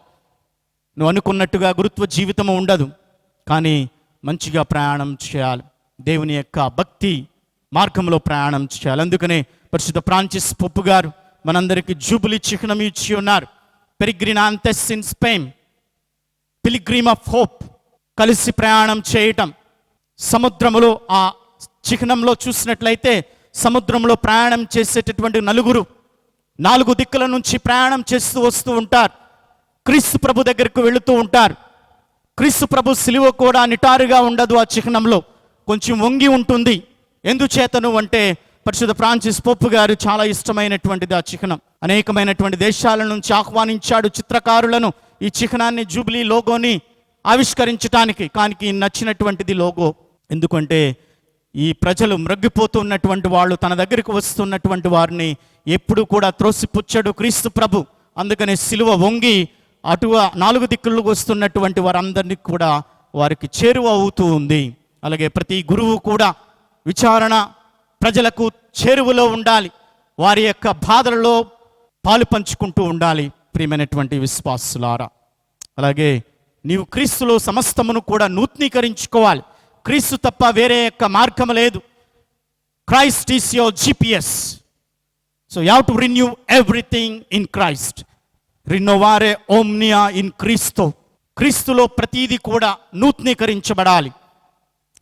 నువ్వు అనుకున్నట్టుగా గురుత్వ జీవితము ఉండదు, కానీ మంచిగా ప్రయాణం చేయాలి. దేవుని యొక్క భక్తి మార్గంలో ప్రయాణం చేయాలి. అందుకనే పరిశుద్ధ ఫ్రాన్సిస్ పోప్ గారు మనందరికీ జూబిలీ చిహ్నం ఇచ్చి ఉన్నారు. పెరిగ్రినాంతెస్ ఇన్ స్పెయిన్, పిలిగ్రిమ్ ఆఫ్ హోప్, కలిసి ప్రయాణం చేయటం. సముద్రములో ఆ చిహ్నంలో చూసినట్లయితే సముద్రంలో ప్రయాణం చేసేటటువంటి నలుగురు 4 దిక్కుల నుంచి ప్రయాణం చేస్తూ వస్తూ ఉంటారు. క్రీస్తు ప్రభు దగ్గరకు వెళుతూ ఉంటారు. క్రీస్తు ప్రభు సిలువ కూడా నిటారుగా ఉండదు, ఆ చిహ్నంలో కొంచెం వంగి ఉంటుంది. ఎందుచేతను అంటే పరిశుద్ధ ఫ్రాన్సిస్ పోప్ గారు చాలా ఇష్టమైనటువంటిది ఆ చిహ్నం. అనేకమైనటువంటి దేశాల నుంచి ఆహ్వానించాడు చిత్రకారులను ఈ చిహ్నాన్ని, జూబిలీ లోగోని ఆవిష్కరించడానికి. కానీ నచ్చినటువంటిది లోగో. ఎందుకంటే ఈ ప్రజలు మ్రగ్గిపోతున్నటువంటి వాళ్ళు, తన దగ్గరికి వస్తున్నటువంటి వారిని ఎప్పుడు కూడా త్రోసిపుచ్చడు క్రీస్తు ప్రభు. అందుకనే సిలువ వంగి అటు 4 దిక్కులకు వస్తున్నటువంటి వారందరినీ కూడా వారికి చేరువ అవుతూ ఉంది. అలాగే ప్రతి గురువు కూడా విచారణ ప్రజలకు చేరువలో ఉండాలి, వారి యొక్క బాధలలో పాలు పంచుకుంటూ ఉండాలి. ప్రియమైనటువంటి విశ్వాసులారా, అలాగే నీవు క్రీస్తులో సమస్తమును కూడా నూతనీకరించుకోవాలి. క్రీస్తు తప్ప వేరే యొక్క మార్గం లేదు. Christ is your GPS. So you have to renew everything in Christ. రినోవారే ఓమ్నియా ఇన్ క్రీస్తు. క్రీస్తులో ప్రతీది కూడా నూతనీకరించబడాలి.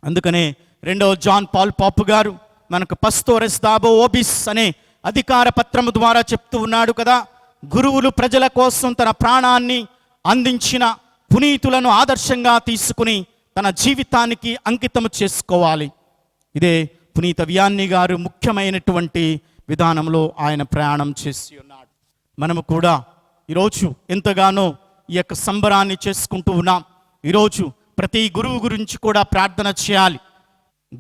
అందుకనే 2వ జాన్ పాల్ పాప్ గారు మనకు పస్తోరెస్ దాబో ఓబిస్ అనే అధికార పత్రము ద్వారా చెప్తూ ఉన్నాడు కదా, గురువులు ప్రజల కోసం తన ప్రాణాన్ని అందించిన పునీతులను ఆదర్శంగా తీసుకుని తన జీవితానికి అంకితము చేసుకోవాలి. ఇదే పునీత వియాన్ని గారు ముఖ్యమైనటువంటి విధానంలో ఆయన ప్రయాణం చేసి ఉన్నాడు. మనము కూడా ఈరోజు ఎంతగానో ఈ యొక్క సంబరాన్ని చేసుకుంటూ ఉన్నాం. ఈరోజు ప్రతి గురువు గురించి కూడా ప్రార్థన చేయాలి.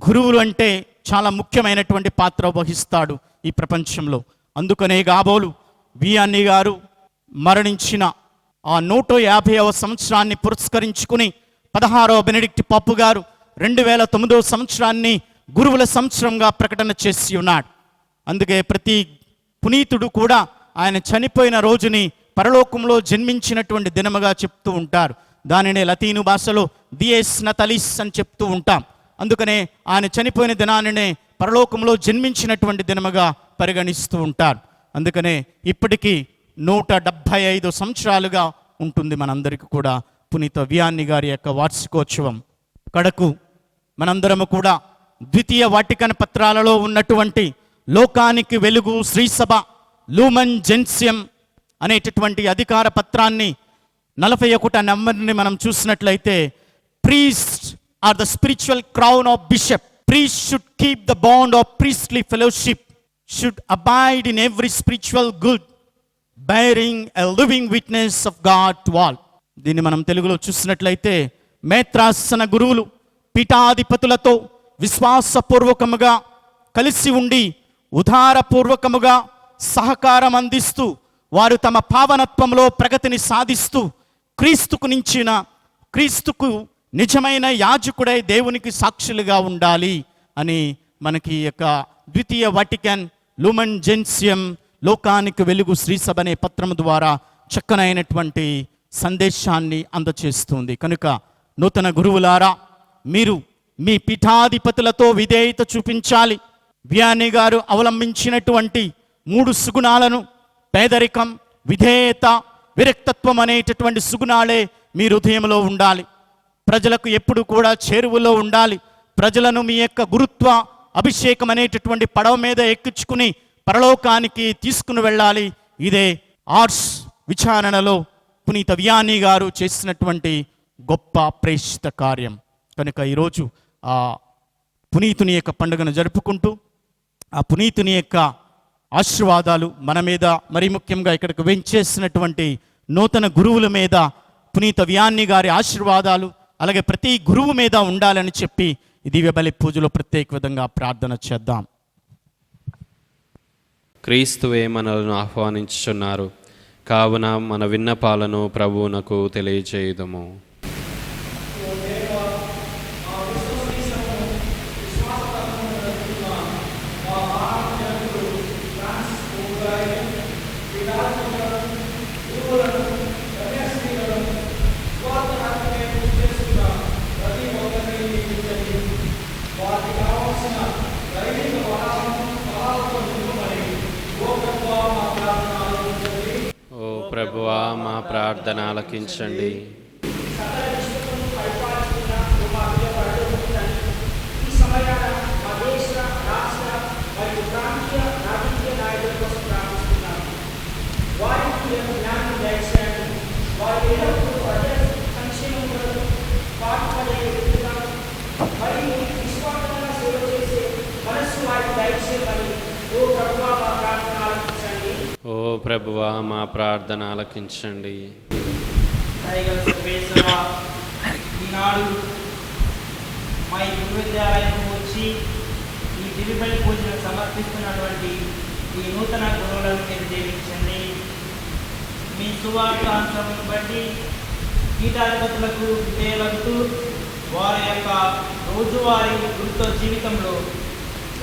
గురువులు అంటే చాలా ముఖ్యమైనటువంటి పాత్ర వహిస్తాడు ఈ ప్రపంచంలో. అందుకనే గాబోలు వియాన్ని గారు మరణించిన ఆ 150వ సంవత్సరాన్ని పురస్కరించుకుని 16వ బెనడిక్ట్ పాపు గారు 2009వ సంవత్సరాన్ని గురువుల సంవత్సరంగా ప్రకటన చేసి ఉన్నాడు. అందుకే ప్రతి పునీతుడు కూడా ఆయన చనిపోయిన రోజుని పరలోకంలో జన్మించినటువంటి దినముగా చెప్తూ ఉంటారు. దానినే లతీను భాషలో దియస్ నతలిస్ అని చెప్తూ ఉంటాం. అందుకనే ఆయన చనిపోయిన దినాన్నే పరలోకంలో జన్మించినటువంటి దినముగా పరిగణిస్తూ ఉంటారు. అందుకనే ఇప్పటికీ 175 సంవత్సరాలుగా ఉంటుంది మనందరికీ కూడా పునీత వియాన్ని గారి యొక్క వార్షికోత్సవం. కడకు మనందరము కూడా ద్వితీయ వాటికన్ పత్రాలలో ఉన్నటువంటి లోకానికి వెలుగు శ్రీసభ లూమన్ జెన్సియం అనేటటువంటి అధికార పత్రాన్ని 41వ నంబర్ని మనం చూసినట్లయితే, priest are the spiritual crown of bishop. Priest should keep the bond of priestly fellowship, should abide in every spiritual good, bearing a living witness of God to all. దీన్ని మనం తెలుగులో చూసినట్లయితే, మేత్రాసన గురువులు పీఠాధిపతులతో విశ్వాసపూర్వకముగా కలిసి ఉండి ఉదారపూర్వకముగా సహకారం అందిస్తూ వారు తమ పావనత్వంలో ప్రగతిని సాధిస్తూ క్రీస్తుకు నిజమైన యాజకుడై దేవునికి సాక్షులుగా ఉండాలి అని మనకి యొక్క ద్వితీయ వాటికన్ లూమన్ జెన్సియం లోకానికి వెలుగు శ్రీసభ అనే పత్రం ద్వారా చక్కనైనటువంటి సందేశాన్ని అందచేస్తుంది. కనుక నూతన గురువులారా, మీరు మీ పీఠాధిపతులతో విధేయత చూపించాలి. వియాని గారు అవలంబించినటువంటి 3 సుగుణాలను, పేదరికం, విధేయత, విరక్తత్వం అనేటటువంటి సుగుణాలే మీ హృదయంలో ఉండాలి. ప్రజలకు ఎప్పుడు కూడా చేరువలో ఉండాలి. ప్రజలను మీ యొక్క గురుత్వ అభిషేకం అనేటటువంటి పడవ మీద ఎక్కించుకుని పరలోకానికి తీసుకుని వెళ్ళాలి. ఇదే ఆర్ట్స్ విచారణలో పునీత వియాని గారు చేసినటువంటి గొప్ప ప్రేషిత కార్యం. కనుక ఈరోజు ఆ పునీతుని యొక్క పండుగను జరుపుకుంటూ ఆ పునీతుని యొక్క ఆశీర్వాదాలు మన మీద, మరి ముఖ్యంగా ఇక్కడికి వెంచేసినటువంటి నూతన గురువుల మీద పునీత వియాని గారి ఆశీర్వాదాలు అలాగే ప్రతి గురువు మీద ఉండాలని చెప్పి ఈ దివ్య బలి పూజలో ప్రత్యేక విధంగా ప్రార్థన చేద్దాం. క్రీస్తువే మనలను ఆహ్వానించుచున్నారు, కావున మన విన్నపాలను ప్రభువునకు తెలియజేయుదము. ఓ ప్రభువా, మా ప్రార్థన ఆలకించండి. ఓ ప్రభువా, మా ప్రార్థన ఆలకించండి. దయగల సర్వేశ్వర, ఈనాడు మా ఈ విశ్వవిద్యాలయం వచ్చి ఈ దివ్యబలి పూజను సమర్పిస్తున్నటువంటి ఈ నూతన గురువులను మీరు దీవించండి. మీ సువార్తాంశం బట్టి పీఠాధిపతులకు విధేయులవుతూ వారి యొక్క రోజువారీ వృత్తి జీవితంలో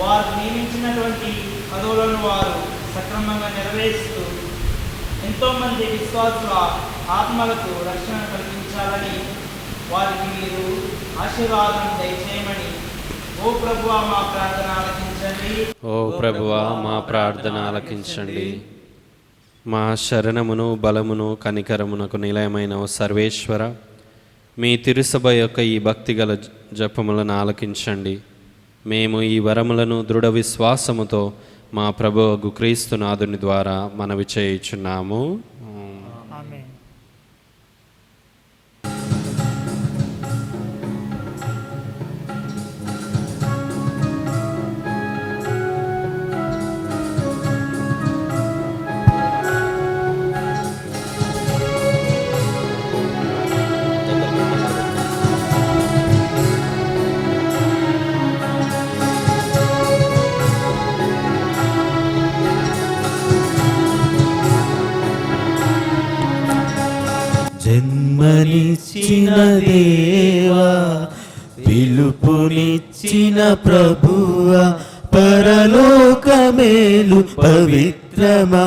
వారు నియమించినటువంటి పదవులను వారు సక్రమంగా నెరవేరుస్తూ ఎంతోమంది విశ్వాసుల ఆత్మలకు రక్షణ కల్పించాలని వారికి మీరు ఆశీర్వాదం దయచేయమని ఓ ప్రభువా మా ప్రార్థన ఆలకించండి. ఓ ప్రభువా, మా ప్రార్థన ఆలకించండి. మా శరణమును, బలమును, కనికరమునకు నిలయమైన ఓ సర్వేశ్వర, మీ తిరుసభ యొక్క ఈ భక్తిగల జపములను ఆలకించండి. మేము ఈ వరములను దృఢ విశ్వాసముతో మా ప్రభువు క్రీస్తునాథుని ద్వారా మనవి చేయుచున్నాము. జన్మనిచ్చిన దేవా, పిలుపునిచ్చిన ప్రభువా, పరలోకమేలు పవిత్రమా,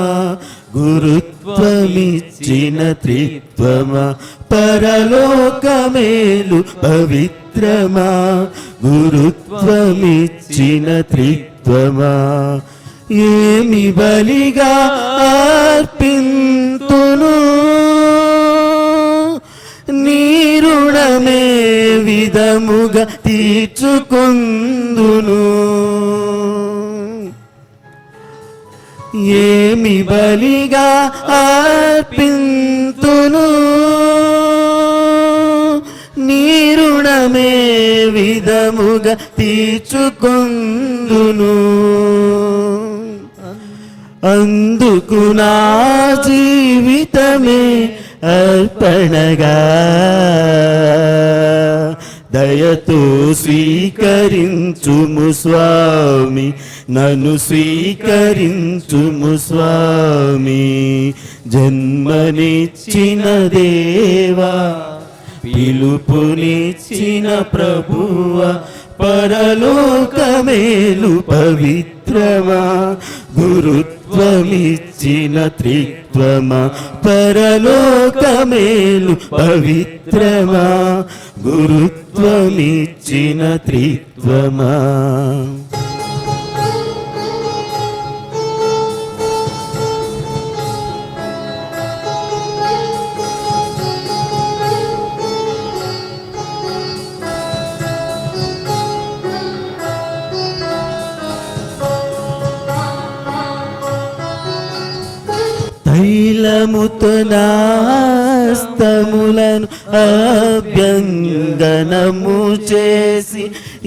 గురుత్వమిచ్చిన త్రిత్వమా, పరలోకమేలు పవిత్రమా, గురుత్వమిచ్చిన త్రిత్వమా, ఏమి బలిగా అర్పింతును, నీ రుణమే విధముగా తీర్చుకొందును, ఏమి బలిగా అర్పింతును, నీ రుణమే విధముగా తీర్చుకొందును, అందుకు నా జీవితమే అర్పణగా దయతో స్వీకరించుము స్వామి, నన్ను స్వీకరించుము స్వామి. జన్మనిచ్చిన దేవా, పిలుపునిచ్చిన ప్రభువా, పరలోకమేలు పవిత్రమా గురుత్వమిచ్చిన త్రిత్వమా పరలోకమేలు పవిత్రమా గురుత్వమిచ్చిన త్రిత్వమా. తైలముతో నాస్తములను అభ్యంగనము చేసి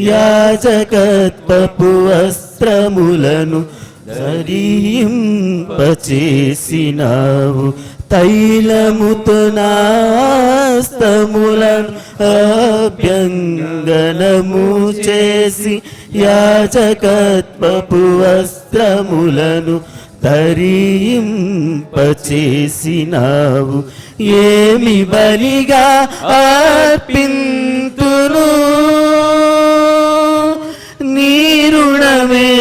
యాజకత్వపు వస్త్రములను ధరింపచేసినావు. తైలముతో నాస్తములను అభ్యంగనము చేసి యాజకత్వపు వస్త్రములను ధరింపచేసినావు. ఏమి బలిగా అర్పింతును నీ రుణమే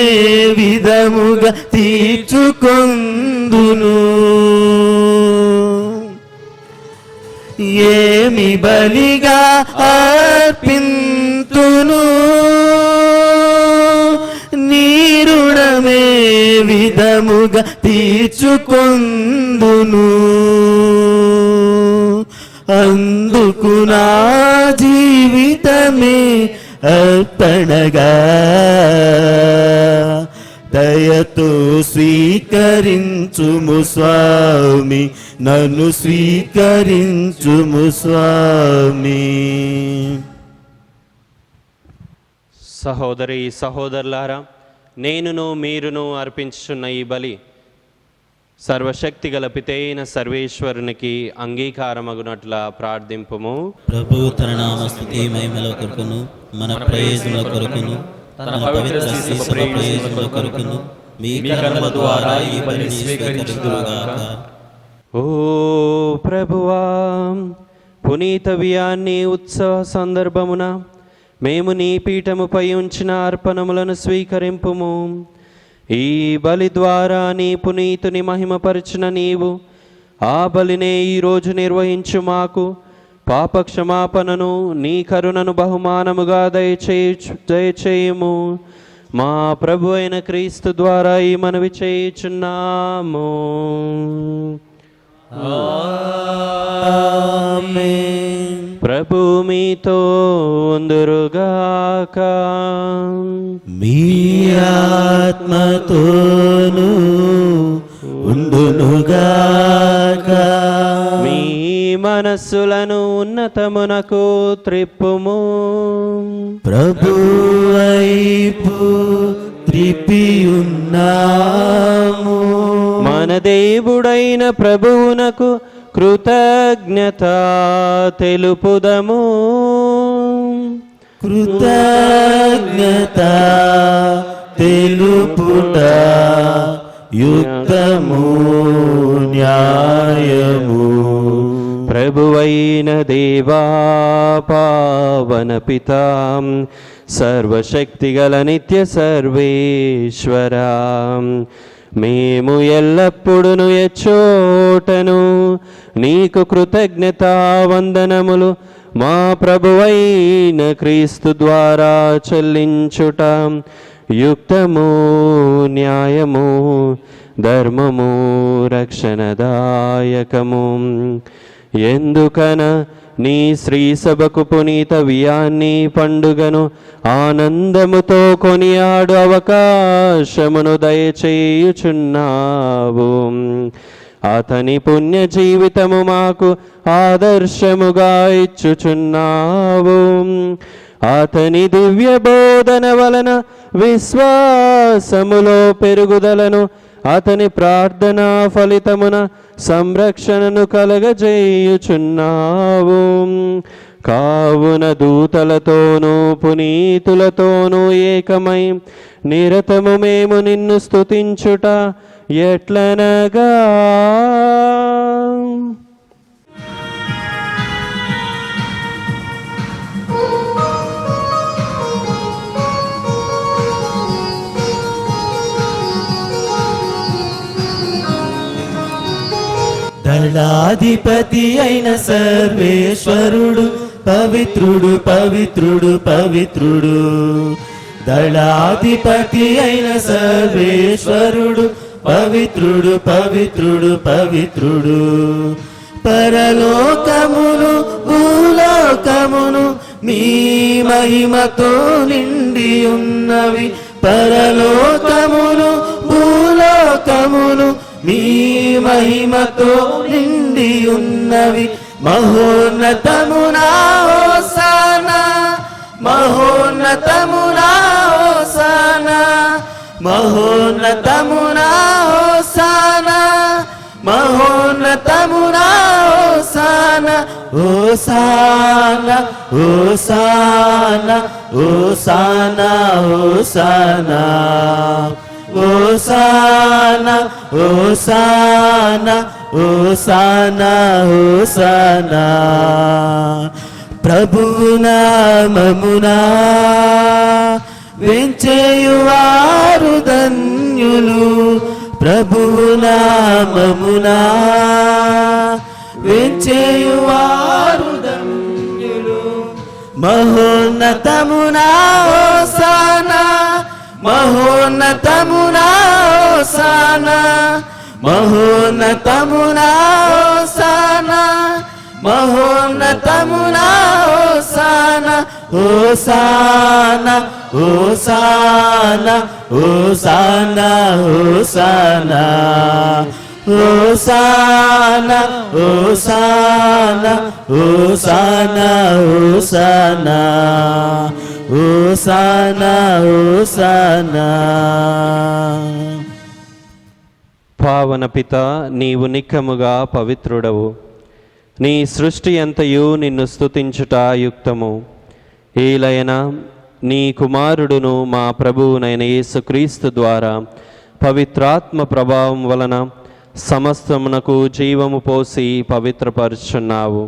విధముగా తీర్చుకొందును. ఏమి బలిగా అర్పింతును నీ రుణమే విధముగా తీర్చుకొందును. అందుకు నా జీవితమే అర్పణగా దయతో స్వీకరించుము స్వామి, నన్ను స్వీకరించుము స్వామి. సహోదరి సహోదరులారా, నేనును మీరును అర్పించుచున్న ఈ బలి సర్వశక్తి గల పితైన సర్వేశ్వరునికి అంగీకారమగునట్ల ప్రార్థింపుము. ప్రభు తన నామ స్తుతి మహిమల కొరకును మన ప్రయోజనాల కొరకును తన పవిత్ర శిశువు ప్రయోజనాల కొరకును మీ కర్మ ద్వారా ఈ బలిని స్వీకరించుదురుగాక. ఓ ప్రభువా, పునీత వియాన్ని ఉత్సవ సందర్భమున మేము నీ పీఠముపై ఉంచిన అర్పణములను స్వీకరింపుము. ఈ బలి ద్వారా నీ పునీతుని మహిమపరచిన నీవు ఆ బలినే ఈరోజు నిర్వహించు మాకు పాపక్షమాపణను నీ కరుణను బహుమానముగా దయచేయుము. మా ప్రభు అయిన క్రీస్తు ద్వారా ఈ మనవి చేయుచున్నాము. ఆమేన్. ప్రభు మీతో ఉందురుగాక. మీ ఆత్మతోను ఉండునుగాక. మీ మనస్సులను ఉన్నతమునకు త్రిప్పుము. ప్రభు వైపు త్రిపియున్నాము. మన దేవుడైన ప్రభువునకు కృతజ్ఞత తెలుపుదము. కృతజ్ఞత తెలుపుట యుక్తము న్యాయము. ప్రభువైన దేవా, పావన పితా, సర్వశక్తిగల నిత్య సర్వేశ్వరా, మేము ఎల్లప్పుడూ ఎచ్చోటను నీకు కృతజ్ఞతా వందనములు మా ప్రభువైన క్రీస్తు ద్వారా చెల్లించుట యుక్తము న్యాయము ధర్మము రక్షణదాయకము. ఎందుకన నీ శ్రీ సభకు పునీత వియాన్ని పండుగను ఆనందముతో కొనియాడు అవకాశమును దయచేయుచున్నావు. అతని పుణ్య జీవితము మాకు ఆదర్శముగా ఇచ్చుచున్నావు. అతని దివ్య బోధన వలన విశ్వాసములో పెరుగుదలను, అతని ప్రార్థనా ఫలితమున సంరక్షణను కలగజేయుచున్నావు. కావున దూతలతోనూ పునీతులతోనూ ఏకమై నిరతము మేము నిన్ను స్తుతించుట ఎట్లనగా, దళాధిపతి అయిన సర్వేశ్వరుడు పవిత్రుడు పవిత్రుడు పవిత్రుడు. దళాధిపతి అయిన సర్వేశ్వరుడు పవిత్రుడు పవిత్రుడు పవిత్రుడు. పరలోకమును భూలోకమును మీ మహిమతో నిండి ఉన్నవి. పరలోకమును భూలోకమును మీ మహిమతో నిండి ఉన్నవి. మహోన్నతమునా హోసానా, మహోన్నతమునా హోసానా, మహోన్నతమునా హోసానా, మహోన్నతమునా hosanna. Hosanna hosanna hosanna hosanna hosanna hosanna hosanna hosanna. ప్రభువు నామమునా వెంచేయువారు ధన్యులు. ప్రభువు నామమునా వెంచేయువారు ధన్యులు. మహోన్నతమునా హోసానా, మహోన్నతమునా హోసానా, మహోన్నతమునా హోసానా, మహోన్నతమునా hosanna. Hosanna hosanna hosanna hosanna hosanna hosanna hosanna hosanna hosanna hosanna. పావన పిత, నీవు నిక్కముగా పవిత్రుడవు. నీ సృష్టి అంతయు నిన్ను స్తుతించుట యుక్తము. ఏలైనా నీ కుమారుడును మా ప్రభువునైన యేసుక్రీస్తు ద్వారా పవిత్రాత్మ ప్రభావం వలన సమస్తమునకు జీవము పోసి పవిత్రపరుచున్నావు.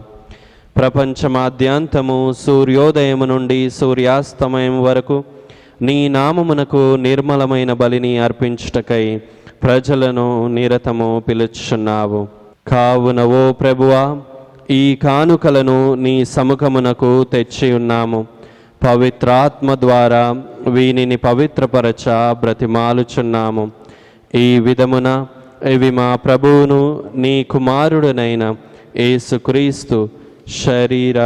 ప్రపంచమాద్యాంతము సూర్యోదయము నుండి సూర్యాస్తమయం వరకు నీ నామమునకు నిర్మలమైన బలిని అర్పించుటకై ప్రజలను నిరతము పిలుచుచున్నావు. కావున ఓ ప్రభువా, ఈ కానుకలను నీ సముఖమునకు తెచ్చి ఉన్నాము. పవిత్రాత్మ ద్వారా వీనిని పవిత్రపరచ బ్రతిమాలుచున్నాము. ఈ విధమున ఇవి మా ప్రభువును నీ కుమారుడునైన యేసుక్రీస్తు శరీర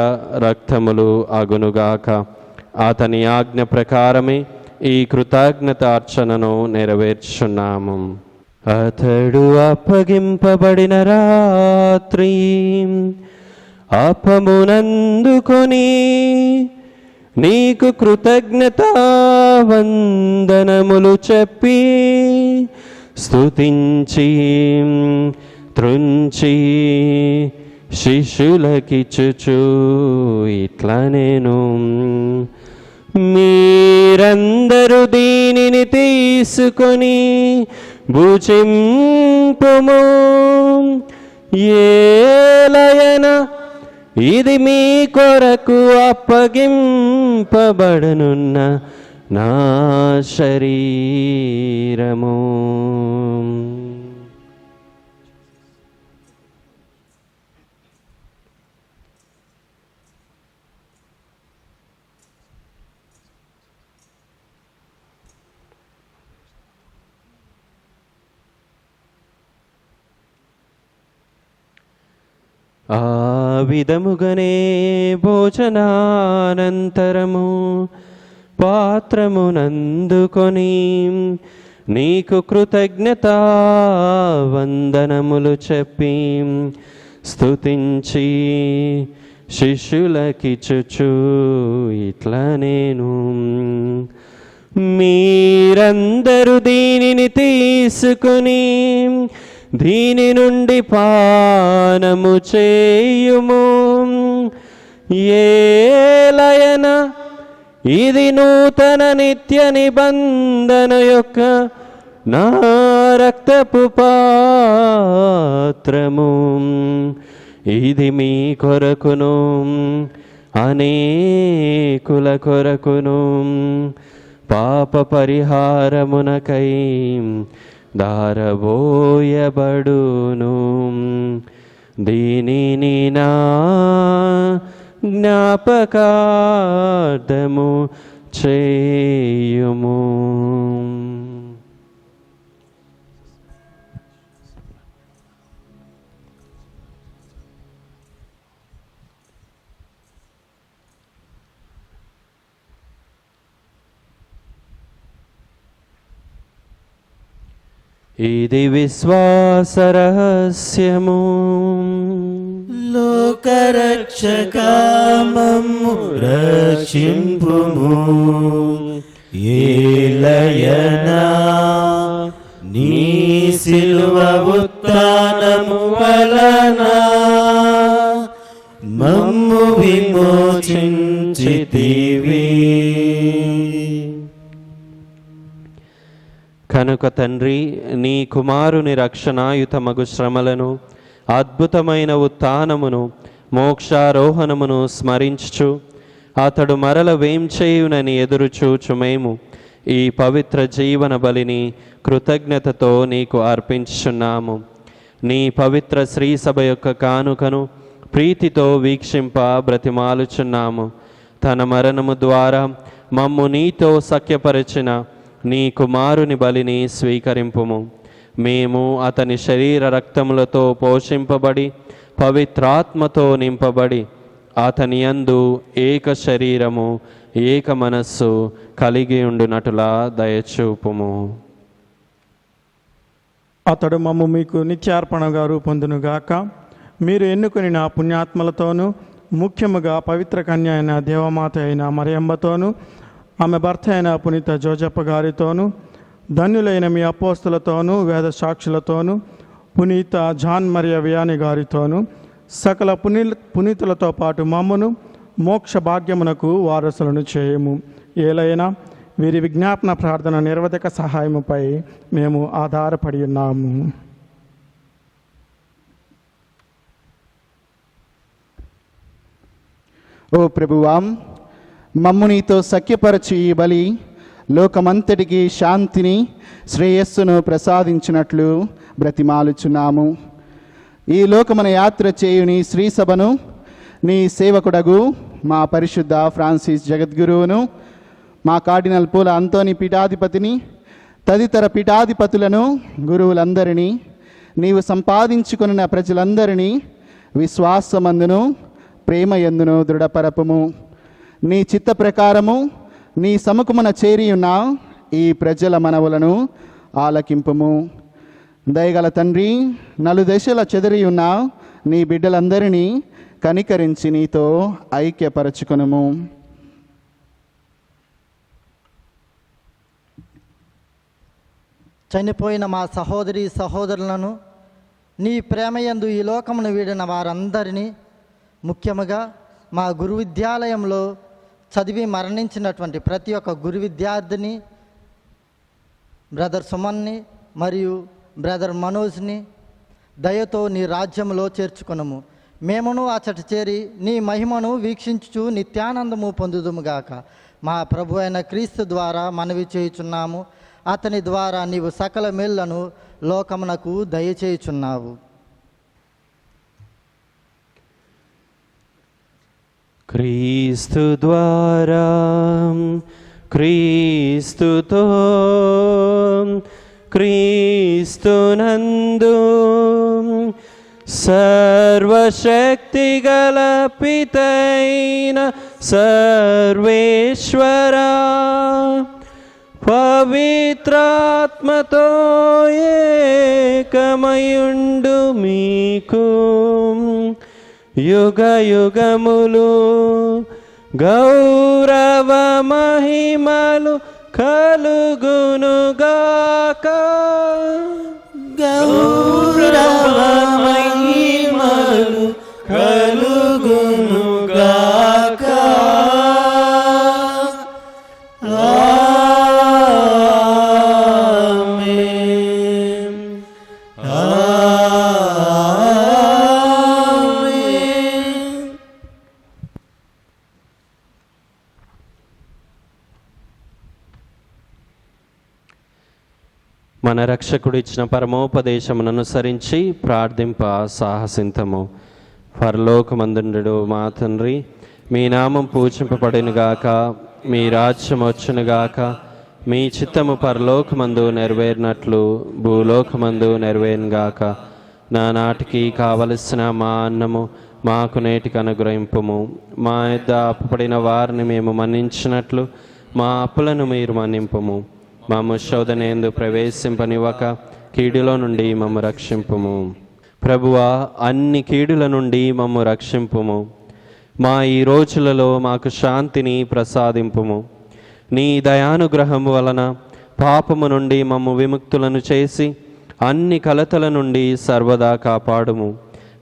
రక్తములు అగునుగాక. అతని ఆజ్ఞ ప్రకారమే ఈ కృతజ్ఞతార్చనను నెరవేర్చున్నాము. అతడు అప్పగింపబడిన రాత్రి అపమునందుకొని నీకు కృతజ్ఞతా వందనములు చెప్పి స్తుతించి త్రుంచి శిష్యులకిచ్చుచు ఇట్లా నేను, మీరందరూ దీనిని తీసుకొని భుజింపుము. ఏలయన ఇది మీ కొరకు అప్పగింపబడనున్న నా శరీరము. ఆ విధముగనే భోజనానంతరము పాత్రమునందుకొని నీకు కృతజ్ఞతా వందనములు చెప్పి స్తుతించి శిష్యులకిచ్చుచు ఇట్లా నేను, మీరందరూ దీనిని తీసుకుని దీని నుండి పానము చేయుము. ఏలయన ఇది నూతన నిత్య నిబంధన యొక్క నా రక్తపు పాత్రము. ఇది మీ కొరకును అనేకుల కొరకును పాప పరిహారమునకై దారబోయబడును. దీనిని నా జ్ఞాపకార్థము చేయుము. ఇది విశ్వాస రహస్యము. లోకరక్షకామము రక్షింపుము. ఏలయనా నీ సిలువ ఉత్థానము వలన మమ్ము విమోచించితివి. కనుక తండ్రి, నీ కుమారుని రక్షణాయుతమగు శ్రమలను, అద్భుతమైన ఉత్థానమును, మోక్షారోహణమును స్మరించుచు అతడు మరల వేంచేయునని ఎదురుచూచు మేము ఈ పవిత్ర జీవన బలిని కృతజ్ఞతతో నీకు అర్పించుచున్నాము. నీ పవిత్ర శ్రీసభ యొక్క కానుకను ప్రీతితో వీక్షింప బ్రతిమాలుచున్నాము. తన మరణము ద్వారా మమ్ము నీతో సఖ్యపరచిన నీ కుమారుని బలిని స్వీకరింపుము. మేము అతని శరీర రక్తములతో పోషింపబడి పవిత్రాత్మతో నింపబడి అతని యందు ఏక శరీరము ఏక మనస్సు కలిగి ఉండునటులా దయచూపుము. అతడు మమ్ము మీకు నిత్యార్పణగా రూపొందునుగాక. మీరు ఎన్నుకొని నా పుణ్యాత్మలతోనూ, ముఖ్యముగా పవిత్ర కన్య అయిన దేవమాత అయిన మరియమ్మతోనూ, ఆమె భర్త అయిన పునీత జోజప్ప గారితోనూ, ధన్యులైన మీ అపోస్తులతోనూ, వేద సాక్షులతోనూ, పునీత జాన్ మరియ వియాని గారితోనూ, సకల పునీతులతో పాటు మమ్మను మోక్ష భాగ్యమునకు వారసులను చేయము. ఏలైనా వీరి విజ్ఞాపన ప్రార్థన నిరవధిక సహాయముపై మేము ఆధారపడి ఉన్నాము. ఓ ప్రభువాం, మమ్ము నీతో సఖ్యపరచి ఈ బలి లోకమంతటికి శాంతిని, శ్రేయస్సును ప్రసాదించినట్లు బ్రతిమాలుచున్నాము. ఈ లోకమున యాత్ర చేయుని శ్రీసభను నీ సేవకుడగు మా పరిశుద్ధ ఫ్రాన్సిస్ జగద్గురువును, మా కార్డినల్ పూల అంతోని పీఠాధిపతిని, తదితర పీఠాధిపతులను, గురువులందరినీ, నీవు సంపాదించుకున్న ప్రజలందరినీ విశ్వాసమందును ప్రేమయందును దృఢపరపుము. నీ చిత్త ప్రకారము నీ సముఖమున చేరియున్న ఈ ప్రజల మనవులను ఆలకింపుము. దయగల తండ్రి, నలుదశల చెదరి ఉన్న నీ బిడ్డలందరినీ కనికరించి నీతో ఐక్యపరచుకొనుము. చనిపోయిన మా సహోదరి సహోదరులను, నీ ప్రేమయందు ఈ లోకమును వీడిన వారందరినీ, ముఖ్యముగా మా గురు విద్యాలయంలో చదివి మరణించినటువంటి ప్రతి ఒక్క గురు విద్యార్థిని, బ్రదర్ సుమన్ని మరియు బ్రదర్ మనోజ్ని దయతో నీ రాజ్యంలో చేర్చుకొనుము. మేమును అచట చేరి నీ మహిమను వీక్షించుచు నిత్యానందము పొందుదుముగాక. మా ప్రభు అయిన క్రీస్తు ద్వారా మనవి చేయుచున్నాము. అతని ద్వారా నీవు సకల మేళ్లను లోకమునకు దయచేయుచున్నావు. క్రీస్తు ద్వారా, క్రీస్తుతో, క్రీస్తునందు సర్వశక్తిగల పితైన సర్వేశ్వరా, పవిత్రాత్మతో ఏకమయుండు మీకు యుగ యుగములు గౌరవ మహిమలు కలుగునుగాక. గౌరవ మహిమలు కలుగునుగాక. ఆమేన్. ఆమేన్. మన రక్షకుడు ఇచ్చిన పరమోపదేశమును అనుసరించి ప్రార్థింప సాహసింతము. పరలోకమందుండు మా తండ్రి, మీ నామం పూజింపబడినగాక, మీ రాజ్యం వచ్చునుగాక, మీ చిత్తము పరలోకమందు నెరవేరినట్లు భూలోకమందు నెరవేరునుగాక. నానాటికి కావలసిన మా అన్నము మాకు నేటికి అనుగ్రహింపుము. మా యొద్ద అప్పుపడిన వారిని మేము మన్నించినట్లు మా అప్పులను మీరు మన్నింపుము. మమ్ము శోధనేందు ప్రవేశింపనివ్వక కీడులో నుండి మమ్ము రక్షింపుము. ప్రభువా, అన్ని కీడుల నుండి మమ్ము రక్షింపుము. మా ఈ రోజులలో మాకు శాంతిని ప్రసాదింపుము. నీ దయానుగ్రహం వలన పాపము నుండి మమ్ము విముక్తులను చేసి అన్ని కలతల నుండి సర్వదా కాపాడుము.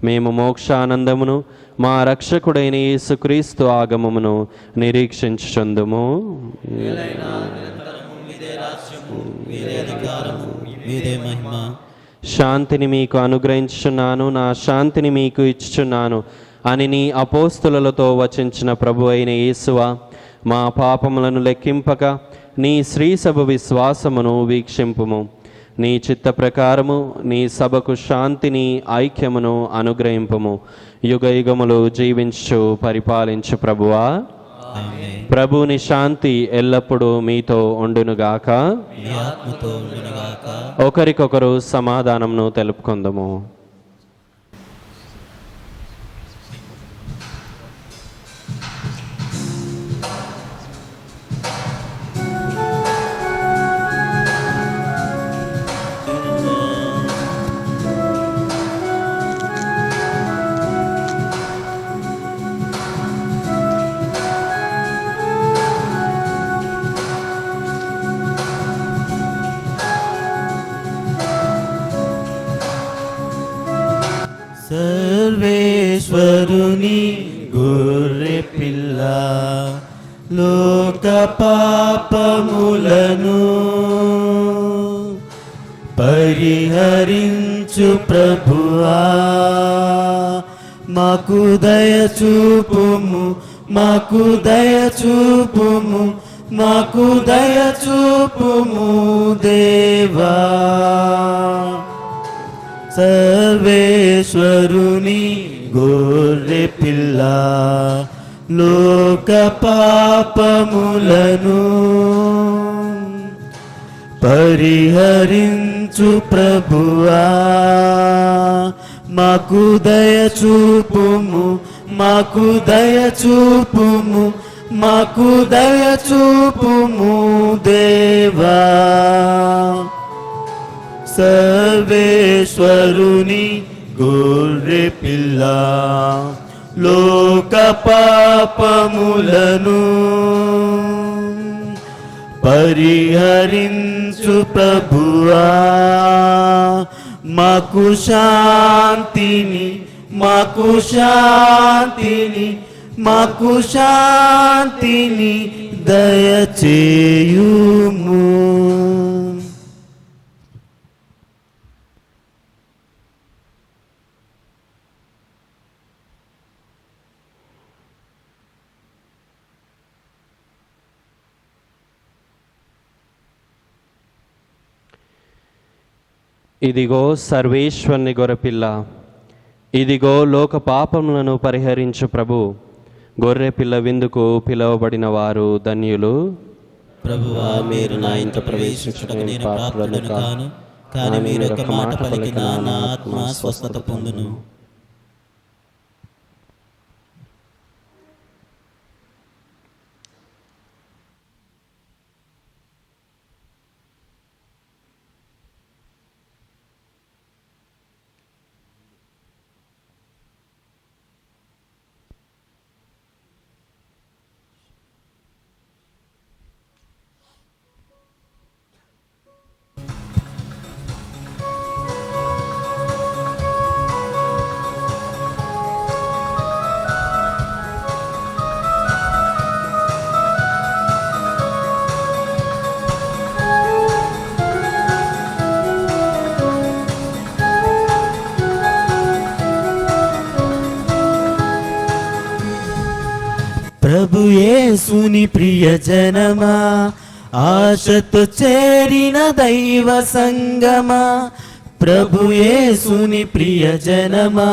మేము మోక్షానందమును మా రక్షకుడైన యేసుక్రీస్తు ఆగమమును నిరీక్షించుచుందుము. శాంతిని మీకు అనుగ్రహించుచున్నాను, నా శాంతిని మీకు ఇచ్చుచున్నాను అని నీ అపోస్తులతో వచించిన ప్రభు అయిన యేసువా, మా పాపములను లెక్కింపక నీ శ్రీసభ విశ్వాసమును వీక్షింపుము. నీ చిత్త ప్రకారము నీ సభకు శాంతిని ఐక్యమును అనుగ్రహింపుము. యుగ యుగములు జీవించు పరిపాలించు ప్రభువా. ప్రభుని శాంతి ఎల్లప్పుడూ మీతో ఉండునుగాక. ఒకరికొకరు సమాధానమును తెలుపుకుందాము. సర్వేశ్వరుని గొర్రె పిల్ల, లోక పాపములను పరిహరించు ప్రభువా, మాకు దయ చూపుము, మాకు దయ చూపుము, మాకు దయ చూపుము దేవా. సర్వేశ్వరుని గొర్రె పిల్ల, లోక పాపములను పరిహరించు ప్రభువా, మాకు దయ చూపుము, మాకు దయ చూపుము, మాకు దయ చూపుము దేవా. సర్వేశ్వరుని గొర్రె పిల్ల, లోక పాపములను పరిహరించు ప్రభువా, మాకు శాంతిని, మాకు శాంతిని, మాకు శాంతిని దయచేయుము. ఇదిగో సర్వేశ్వరుని గొర్రెపిల్ల, ఇదిగో లోక పాపములను పరిహరించు ప్రభు. గొర్రెపిల్ల విందుకు పిలువబడిన వారు ధన్యులు. ప్రభువా, మీరు నా ఇంట ప్రవేశించుటకు నేను పాత్రుడను కాను, కానీ మీరు ఒక మాట పలికినా నా ఆత్మ స్వస్థత పొందును. ప్రభు యేసుని ప్రియ జనమా, ఆశతో చేరిన దైవ సంగమా, ప్రభు యేసుని ప్రియజనమా.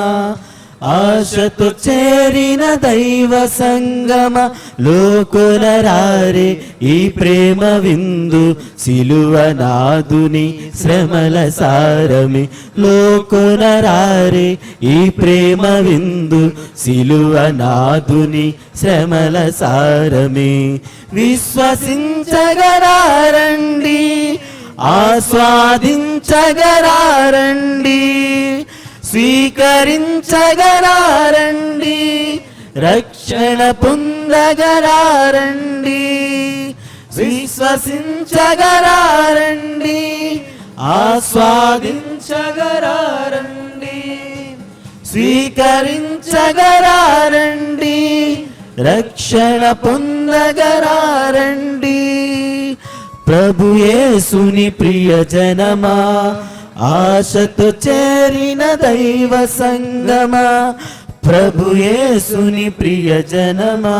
ఆశతో చేరిన దైవ సంగమ, లోకునరారే ఈ ప్రేమ విందు, సిలువనాదుని శ్రమల సారమి. లోకునరారే ఈ ప్రేమ విందు, సిలువనాదుని శ్రమల సారమి. విశ్వసించగరారండి, ఆస్వాదించగరారండి, స్వీకరించగరారండి, రక్షణ పొందగరారండి. విశ్వసించగరారండి, ఆస్వాదించగరారండి, స్వీకరించగరారండి, రక్షణ పొందగరారండి. ప్రభు యేసుని ప్రియజనమా, ఆశతో చేరిన దైవ సంగమా, ప్రభు యేసుని ప్రియజనమా.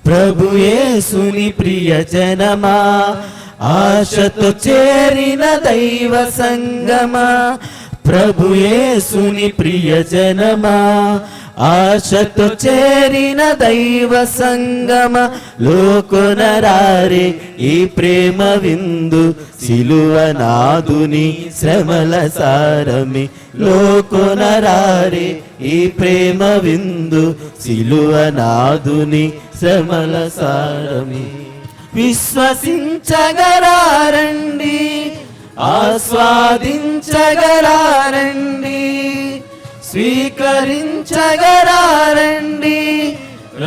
ప్రభు యేసుని ప్రియజనమా, ఆశతో చేరిన దైవ సంగమా, ప్రభు యేసుని ప్రియజనమా. ఆశతో చేరిన దైవ సంగమ, లోకునరారే ఈ ప్రేమ విందు, సిలువనాదుని శ్రమల సారమి. లోకునరారే ఈ ప్రేమ విందు, సిలువనాదుని శ్రమల సారమి. విశ్వసించగరారండి, ఆస్వాదించగరారండి, స్వీకరించగరారండి,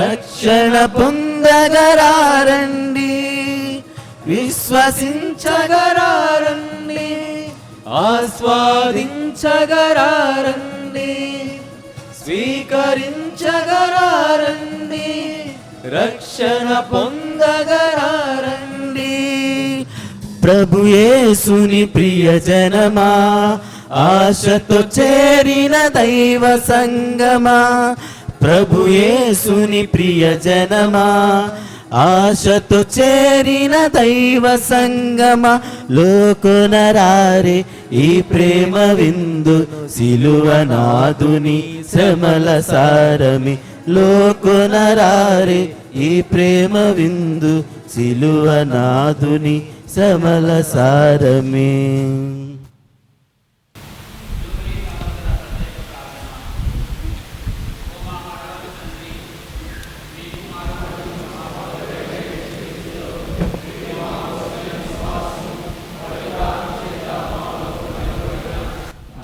రక్షణ పొందగరారండి. విశ్వసించగరారండి, ఆస్వాదించగరారండి, స్వీకరించగరారండి, రక్షణ పొందగరారండి. ప్రభు యేసుని ప్రియజనమా, ఆశతో చేరిన దైవ సంగమా, ప్రభు యేసుని ప్రియజనమా. ఆశతో చేరిన దైవ సంగమ, లోకునరారే ఈ ప్రేమ విందు, సిలువనాదుని శ్రమల సారమి. లోకునరారే ఈ ప్రేమ విందు, సిలువనాదుని శ్రమల సారమి.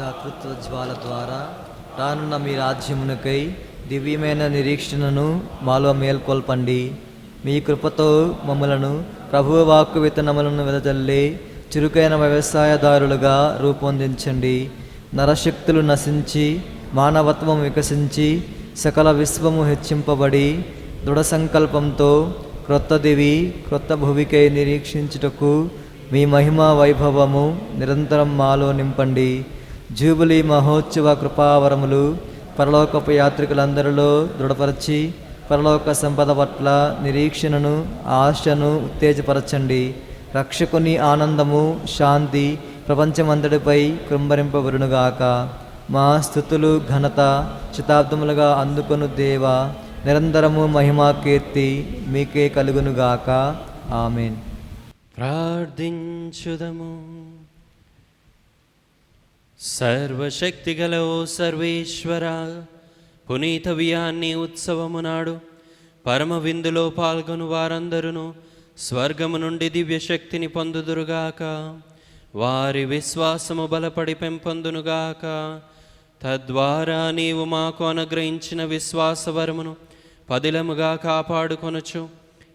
దాతృత్వ జ్వాల ద్వారా రానున్న మీ రాజ్యమునకై దివ్యమైన నిరీక్షణను మాలో మేల్కొల్పండి. మీ కృపతో మమ్మలను ప్రభువు వాక్కు విత్తనములను వెదజల్లి చురుకైన వ్యవసాయదారులుగా రూపొందించండి. నరశక్తులు నశించి మానవత్వం వికసించి సకల విశ్వము హెచ్చింపబడి దృఢ సంకల్పంతో క్రొత్త దివి క్రొత్త భువికై నిరీక్షించుటకు మీ మహిమా వైభవము నిరంతరం మాలో నింపండి. జూబిలీ మహోత్సవ కృపావరములు పరలోకపు యాత్రికులందరిలో దృఢపరచి పరలోక సంపద పట్ల నిరీక్షణను ఆశను ఉత్తేజపరచండి. రక్షకుని ఆనందము శాంతి ప్రపంచమంతటిపై కృంభరింపబడునుగాక. మా స్తుతులు ఘనత శతాబ్దములుగా అందుకొను దేవా, నిరంతరము మహిమా కీర్తి మీకే కలుగునుగాక. ఆమేన్. ప్రార్థించుదము. సర్వశక్తిగల ఓ సర్వేశ్వర, పునీత వియాన్ని ఉత్సవము నాడు పరమ విందులో పాల్గొను వారందరూ స్వర్గము నుండి దివ్యశక్తిని పొందుదురుగాక. వారి విశ్వాసము బలపడి పెంపొందునుగాక. తద్వారా నీవు మాకు అనుగ్రహించిన విశ్వాసవరమును పదిలముగా కాపాడుకొనుచు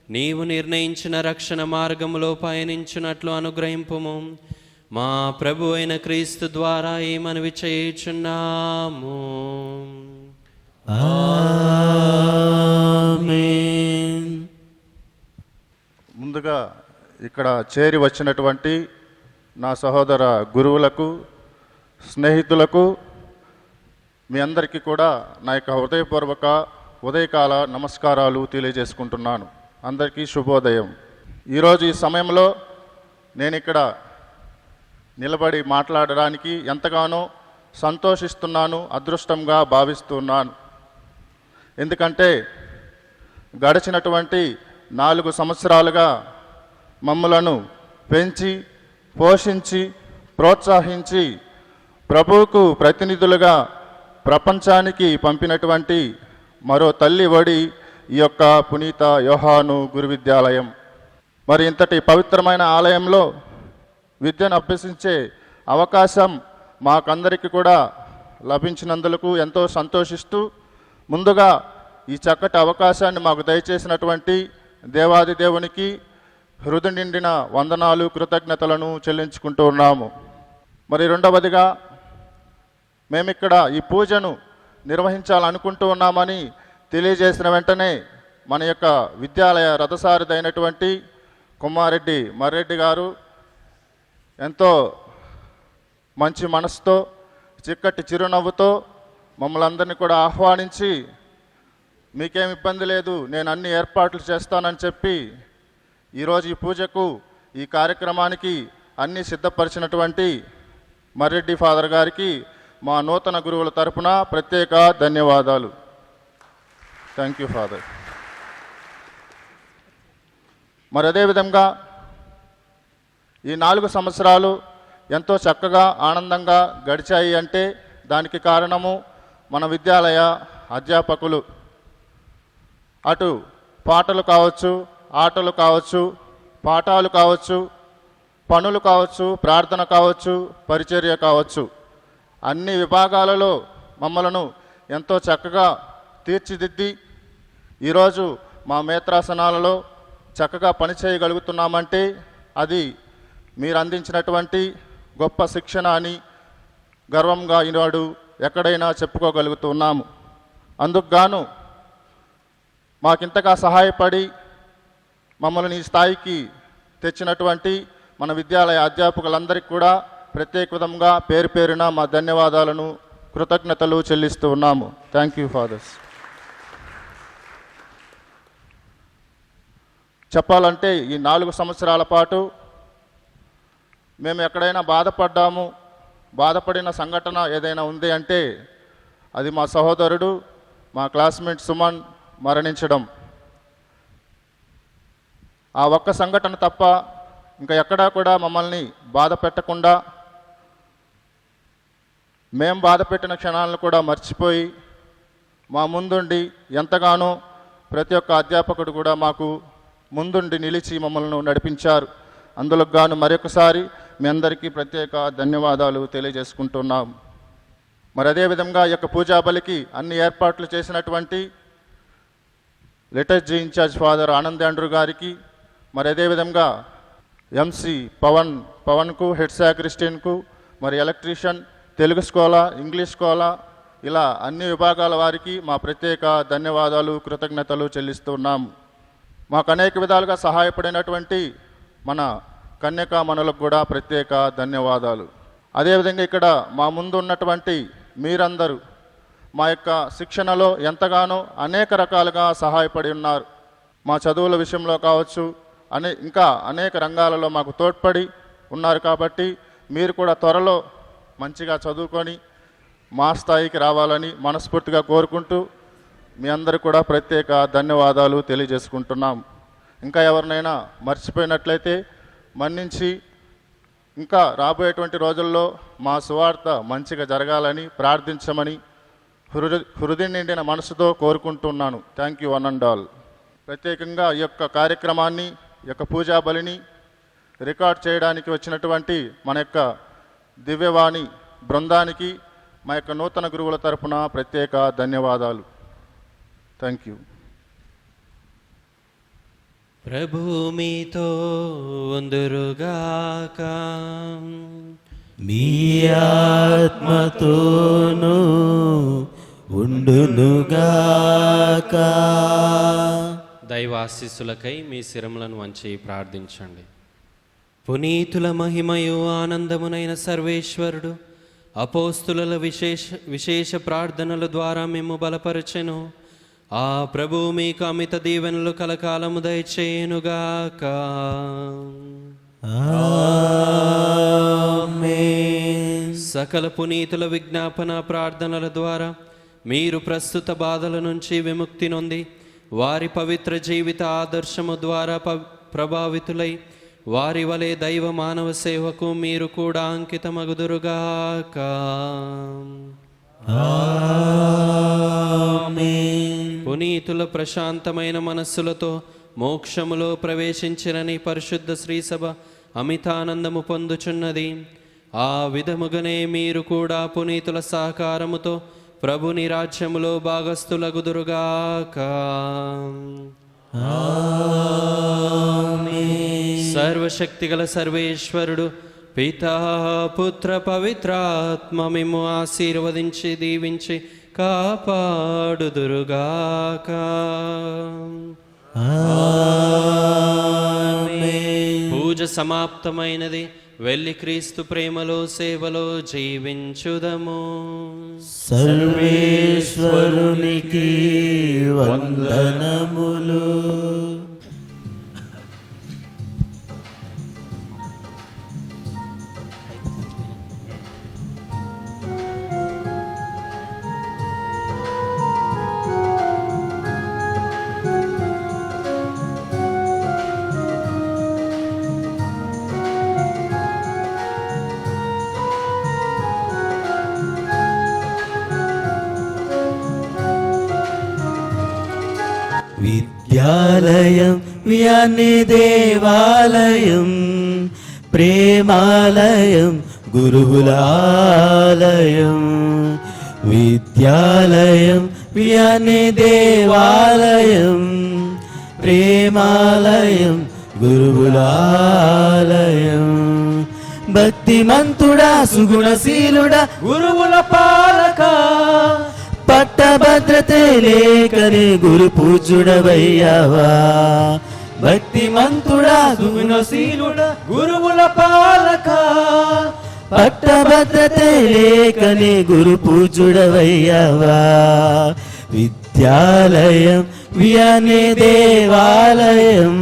నీవు నిర్ణయించిన రక్షణ మార్గములో పయనించున్నట్లు అనుగ్రహింపుము. మా ప్రభు అయిన క్రీస్తు ద్వారా ఈ మనవి చేయుచున్నాము. ఆమేన్. ముందుగా ఇక్కడ చేరి వచ్చినటువంటి నా సహోదర గురువులకు, స్నేహితులకు, మీ అందరికీ కూడా నా యొక్క హృదయపూర్వక ఉదయకాల నమస్కారాలు తెలియజేసుకుంటున్నాను. అందరికీ శుభోదయం. ఈరోజు ఈ సమయంలో నేను ఇక్కడ నిలబడి మాట్లాడడానికి ఎంతగానో సంతోషిస్తున్నాను, అదృష్టంగా భావిస్తున్నాను. ఎందుకంటే గడిచినటువంటి 4 సంవత్సరాలుగా మమ్మలను పెంచి, పోషించి, ప్రోత్సహించి ప్రభువుకు ప్రతినిధులుగా ప్రపంచానికి పంపినటువంటి మరో తల్లి ఒడి ఈ యొక్క పునీత యోహాను గురు విద్యాలయం. మరి ఇంతటి పవిత్రమైన ఆలయంలో విద్యను అభ్యసించే అవకాశం మాకందరికీ కూడా లభించినందుకు ఎంతో సంతోషిస్తూ, ముందుగా ఈ చక్కటి అవకాశాన్ని మాకు దయచేసినటువంటి దేవాది దేవునికి హృదయ నిండిన వందనాలు, కృతజ్ఞతలను చెల్లించుకుంటూ ఉన్నాము. మరి రెండవదిగా మేమిక్కడ ఈ పూజను నిర్వహించాలనుకుంటూ ఉన్నామని తెలియజేసిన వెంటనే మన యొక్క విద్యాలయ రథసారథి అయినటువంటి కుమారెడ్డి మర్రెడ్డి గారు ఎంతో మంచి మనసుతో, చిక్కటి చిరునవ్వుతో మమ్మల్ని అందరినీ కూడా ఆహ్వానించి, మీకేం ఇబ్బంది లేదు, నేను అన్ని ఏర్పాట్లు చేస్తానని చెప్పి ఈరోజు ఈ పూజకు, ఈ కార్యక్రమానికి అన్నీ సిద్ధపరిచినటువంటి మర్రెడ్డి ఫాదర్ గారికి మా నూతన గురువుల తరపున ప్రత్యేక ధన్యవాదాలు. Thank you father. మరి అదేవిధంగా ఈ 4 సంవత్సరాలు ఎంతో చక్కగా, ఆనందంగా గడిచాయి అంటే దానికి కారణము మన విద్యాలయ అధ్యాపకులు. అటు పాటలు కావచ్చు, ఆటలు కావచ్చు, పాఠాలు కావచ్చు, పనులు కావచ్చు, ప్రార్థన కావచ్చు, పరిచర్య కావచ్చు, అన్ని విభాగాలలో మమ్మలను ఎంతో చక్కగా తీర్చిదిద్ది ఈరోజు మా మేత్రాసనాలలో చక్కగా పనిచేయగలుగుతున్నామంటే అది మీరు అందించినటువంటి గొప్ప శిక్షణ అని గర్వంగా ఈనాడు ఎక్కడైనా చెప్పుకోగలుగుతున్నాము. అందుకు గాను మాకింతగా సహాయపడి మమ్మల్ని ఈ స్థాయికి తెచ్చినటువంటి మన విద్యాలయ అధ్యాపకులందరికీ కూడా ప్రత్యేక విధంగా పేరు పేరున మా ధన్యవాదాలను, కృతజ్ఞతలు చెల్లిస్తూ ఉన్నాము. Thank you fathers. చెప్పాలంటే ఈ 4 సంవత్సరాల పాటు మేము ఎక్కడైనా బాధపడిన సంఘటన ఏదైనా ఉంది అంటే అది మా సహోదరుడు, మా క్లాస్మేట్ సుమన్ మరణించడం. ఆ ఒక్క సంఘటన తప్ప ఇంకా ఎక్కడా కూడా మమ్మల్ని బాధ పెట్టకుండా, మేము బాధ పెట్టిన క్షణాలను కూడా మర్చిపోయి మా ముందుండి ఎంతగానో ప్రతి ఒక్క అధ్యాపకుడు కూడా మాకు ముందుండి నిలిచి మమ్మల్ని నడిపించారు. అందులోకి గాను మరొకసారి మీ అందరికీ ప్రత్యేక ధన్యవాదాలు తెలియజేసుకుంటున్నాం. మరి అదేవిధంగా ఈ యొక్క పూజా బలికి అన్ని ఏర్పాట్లు చేసినటువంటి liturgy incharge father Anand Andrew గారికి, మరి అదేవిధంగా ఎంసీ పవన్కు, హెడ్ సాక్రిస్టియన్కు, మరి electrician, Telugu schola, English schola, ఇలా అన్ని విభాగాల వారికి మా ప్రత్యేక ధన్యవాదాలు, కృతజ్ఞతలు చెల్లిస్తున్నాము. మాకు అనేక విధాలుగా సహాయపడినటువంటి మన కన్యకామణులకు కూడా ప్రత్యేక ధన్యవాదాలు. అదేవిధంగా ఇక్కడ మా ముందు ఉన్నటువంటి మీరందరూ మా యొక్క శిక్షణలో ఎంతగానో అనేక రకాలుగా సహాయపడి ఉన్నారు. మా చదువుల విషయంలో కావచ్చు, ఇంకా అనేక రంగాలలో మాకు తోడ్పడి ఉన్నారు. కాబట్టి మీరు కూడా త్వరలో మంచిగా చదువుకొని మా స్థాయికి రావాలని మనస్ఫూర్తిగా కోరుకుంటూ మీ అందరూ కూడా ప్రత్యేక ధన్యవాదాలు తెలియజేసుకుంటున్నాం. ఇంకా ఎవరినైనా మర్చిపోయినట్లయితే మన్నించి ఇంకా రాబోయేటువంటి రోజుల్లో మా సువార్త మంచిగా జరగాలని ప్రార్థించమని హృదయం నిండిన మనసుతో కోరుకుంటున్నాను. Thank you one and all. ప్రత్యేకంగా ఈ యొక్క కార్యక్రమాన్ని, ఈ యొక్క పూజా బలిని రికార్డ్ చేయడానికి వచ్చినటువంటి మన యొక్క దివ్యవాణి బృందానికి మా యొక్క నూతన గురువుల తరపున ప్రత్యేక ధన్యవాదాలు. Thank you. ప్రభు మీతో ఉందురుగాక. మీ ఆత్మతోనూ ఉండునుగాక. దైవాశీస్సులకై మీ శిరములను వంచి ప్రార్థించండి. పునీతుల మహిమయు ఆనందమునైన సర్వేశ్వరుడు అపోస్తుల విశేష ప్రార్థనల ద్వారా మేము బలపరచెను. ఆ ప్రభు మీకు అమిత దీవెనలు కలకాలము దయచేయునుగాక. ఆమేన్. సకల పునీతుల విజ్ఞాపన ప్రార్థనల ద్వారా మీరు ప్రస్తుత బాధల నుంచి విముక్తి నొంది వారి పవిత్ర జీవిత ఆదర్శము ద్వారా ప్రభావితులై వారి వలె దైవ మానవ సేవకు మీరు కూడా అంకితమగుదురుగాక. ఆమేన్. పునీతుల ప్రశాంతమైన మనస్సులతో మోక్షములో ప్రవేశించినని పరిశుద్ధ శ్రీసభ అమితానందము పొందుచున్నది. ఆ విధముగానే మీరు కూడా పునీతుల సహకారముతో ప్రభుని రాజ్యములో భాగస్థులగుదురుగాక. సర్వశక్తిగల సర్వేశ్వరుడు పితా పుత్ర పవిత్రాత్మ మిమ్ము ఆశీర్వదించి దీవించి కాపాడుదురుగాక. పూజ సమాప్తమైనది. వెళ్ళి క్రీస్తు ప్రేమలో సేవలో జీవించుదము. సర్వేశ్వరునికి వందనములు. విద్యాలయం వ్యాని దేవాలయం ప్రేమాలయం గురువులాలయం. విద్యాలయం వ్యాని దేవాలయం ప్రేమాలయం గురువులాలయం. భక్తిమంతుడా సుగుణశీలుడా గురువుల పాలక పట్టభద్రతే లేకని గురు పూజుడవయ్యావా. భక్తిమంతుడా సుగుణశీలుడా గురువుల పాలక పట్టభద్రతే లేకని గురు పూజుడవయ్యావా. విద్యాలయం వ్యాని దేవాలయం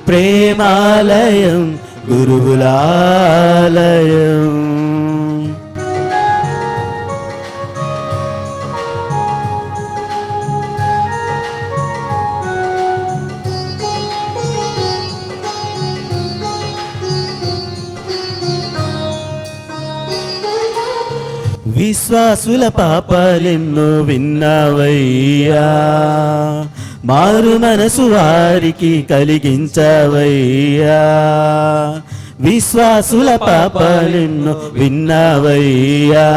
ప్రేమాలయం గురువులాలయం. విశ్వాసుల పాపాలెన్నో విన్నావయ్యా. మారు మనసు వారికి కలిగించవయ్యా. విశ్వాసుల పాపాలెన్నో విన్నావయ్యా.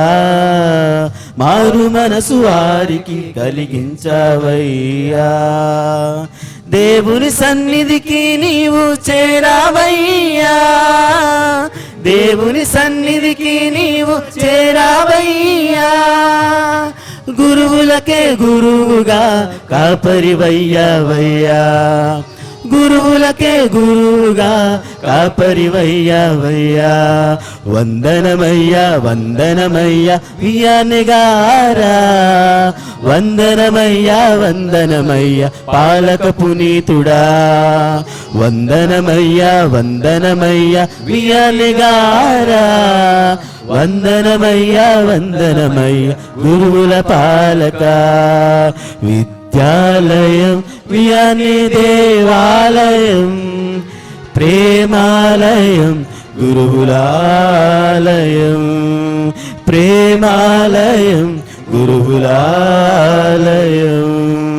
మారు మనసు వారికి కలిగించవయ్యా. దేవుని సన్నిధికి నీవు చేరావయ్యా. దేవుని సన్నిధికి నీవు చేరావయ్యా. గురువులకే గురువుగా కాపరివయ్యావయ్యా. గురువులకే గురువుగా కాపరివయ్యావయ్యా. వందనమయ్యా వందనమయ్యా వియానిగారా. వందనమయ్యా వందనమయ్యా పాలక పునీతుడా. వందనమయ్యా వందనమయ్యా వియానిగారా. వందనమయ్యా వందనమయ్యా గురువుల పాలక. విద్యాలయం వ్యాని దేవాలయం ప్రేమాలయం గురువులాలయం. ప్రేమాలయం గురువులాలయం.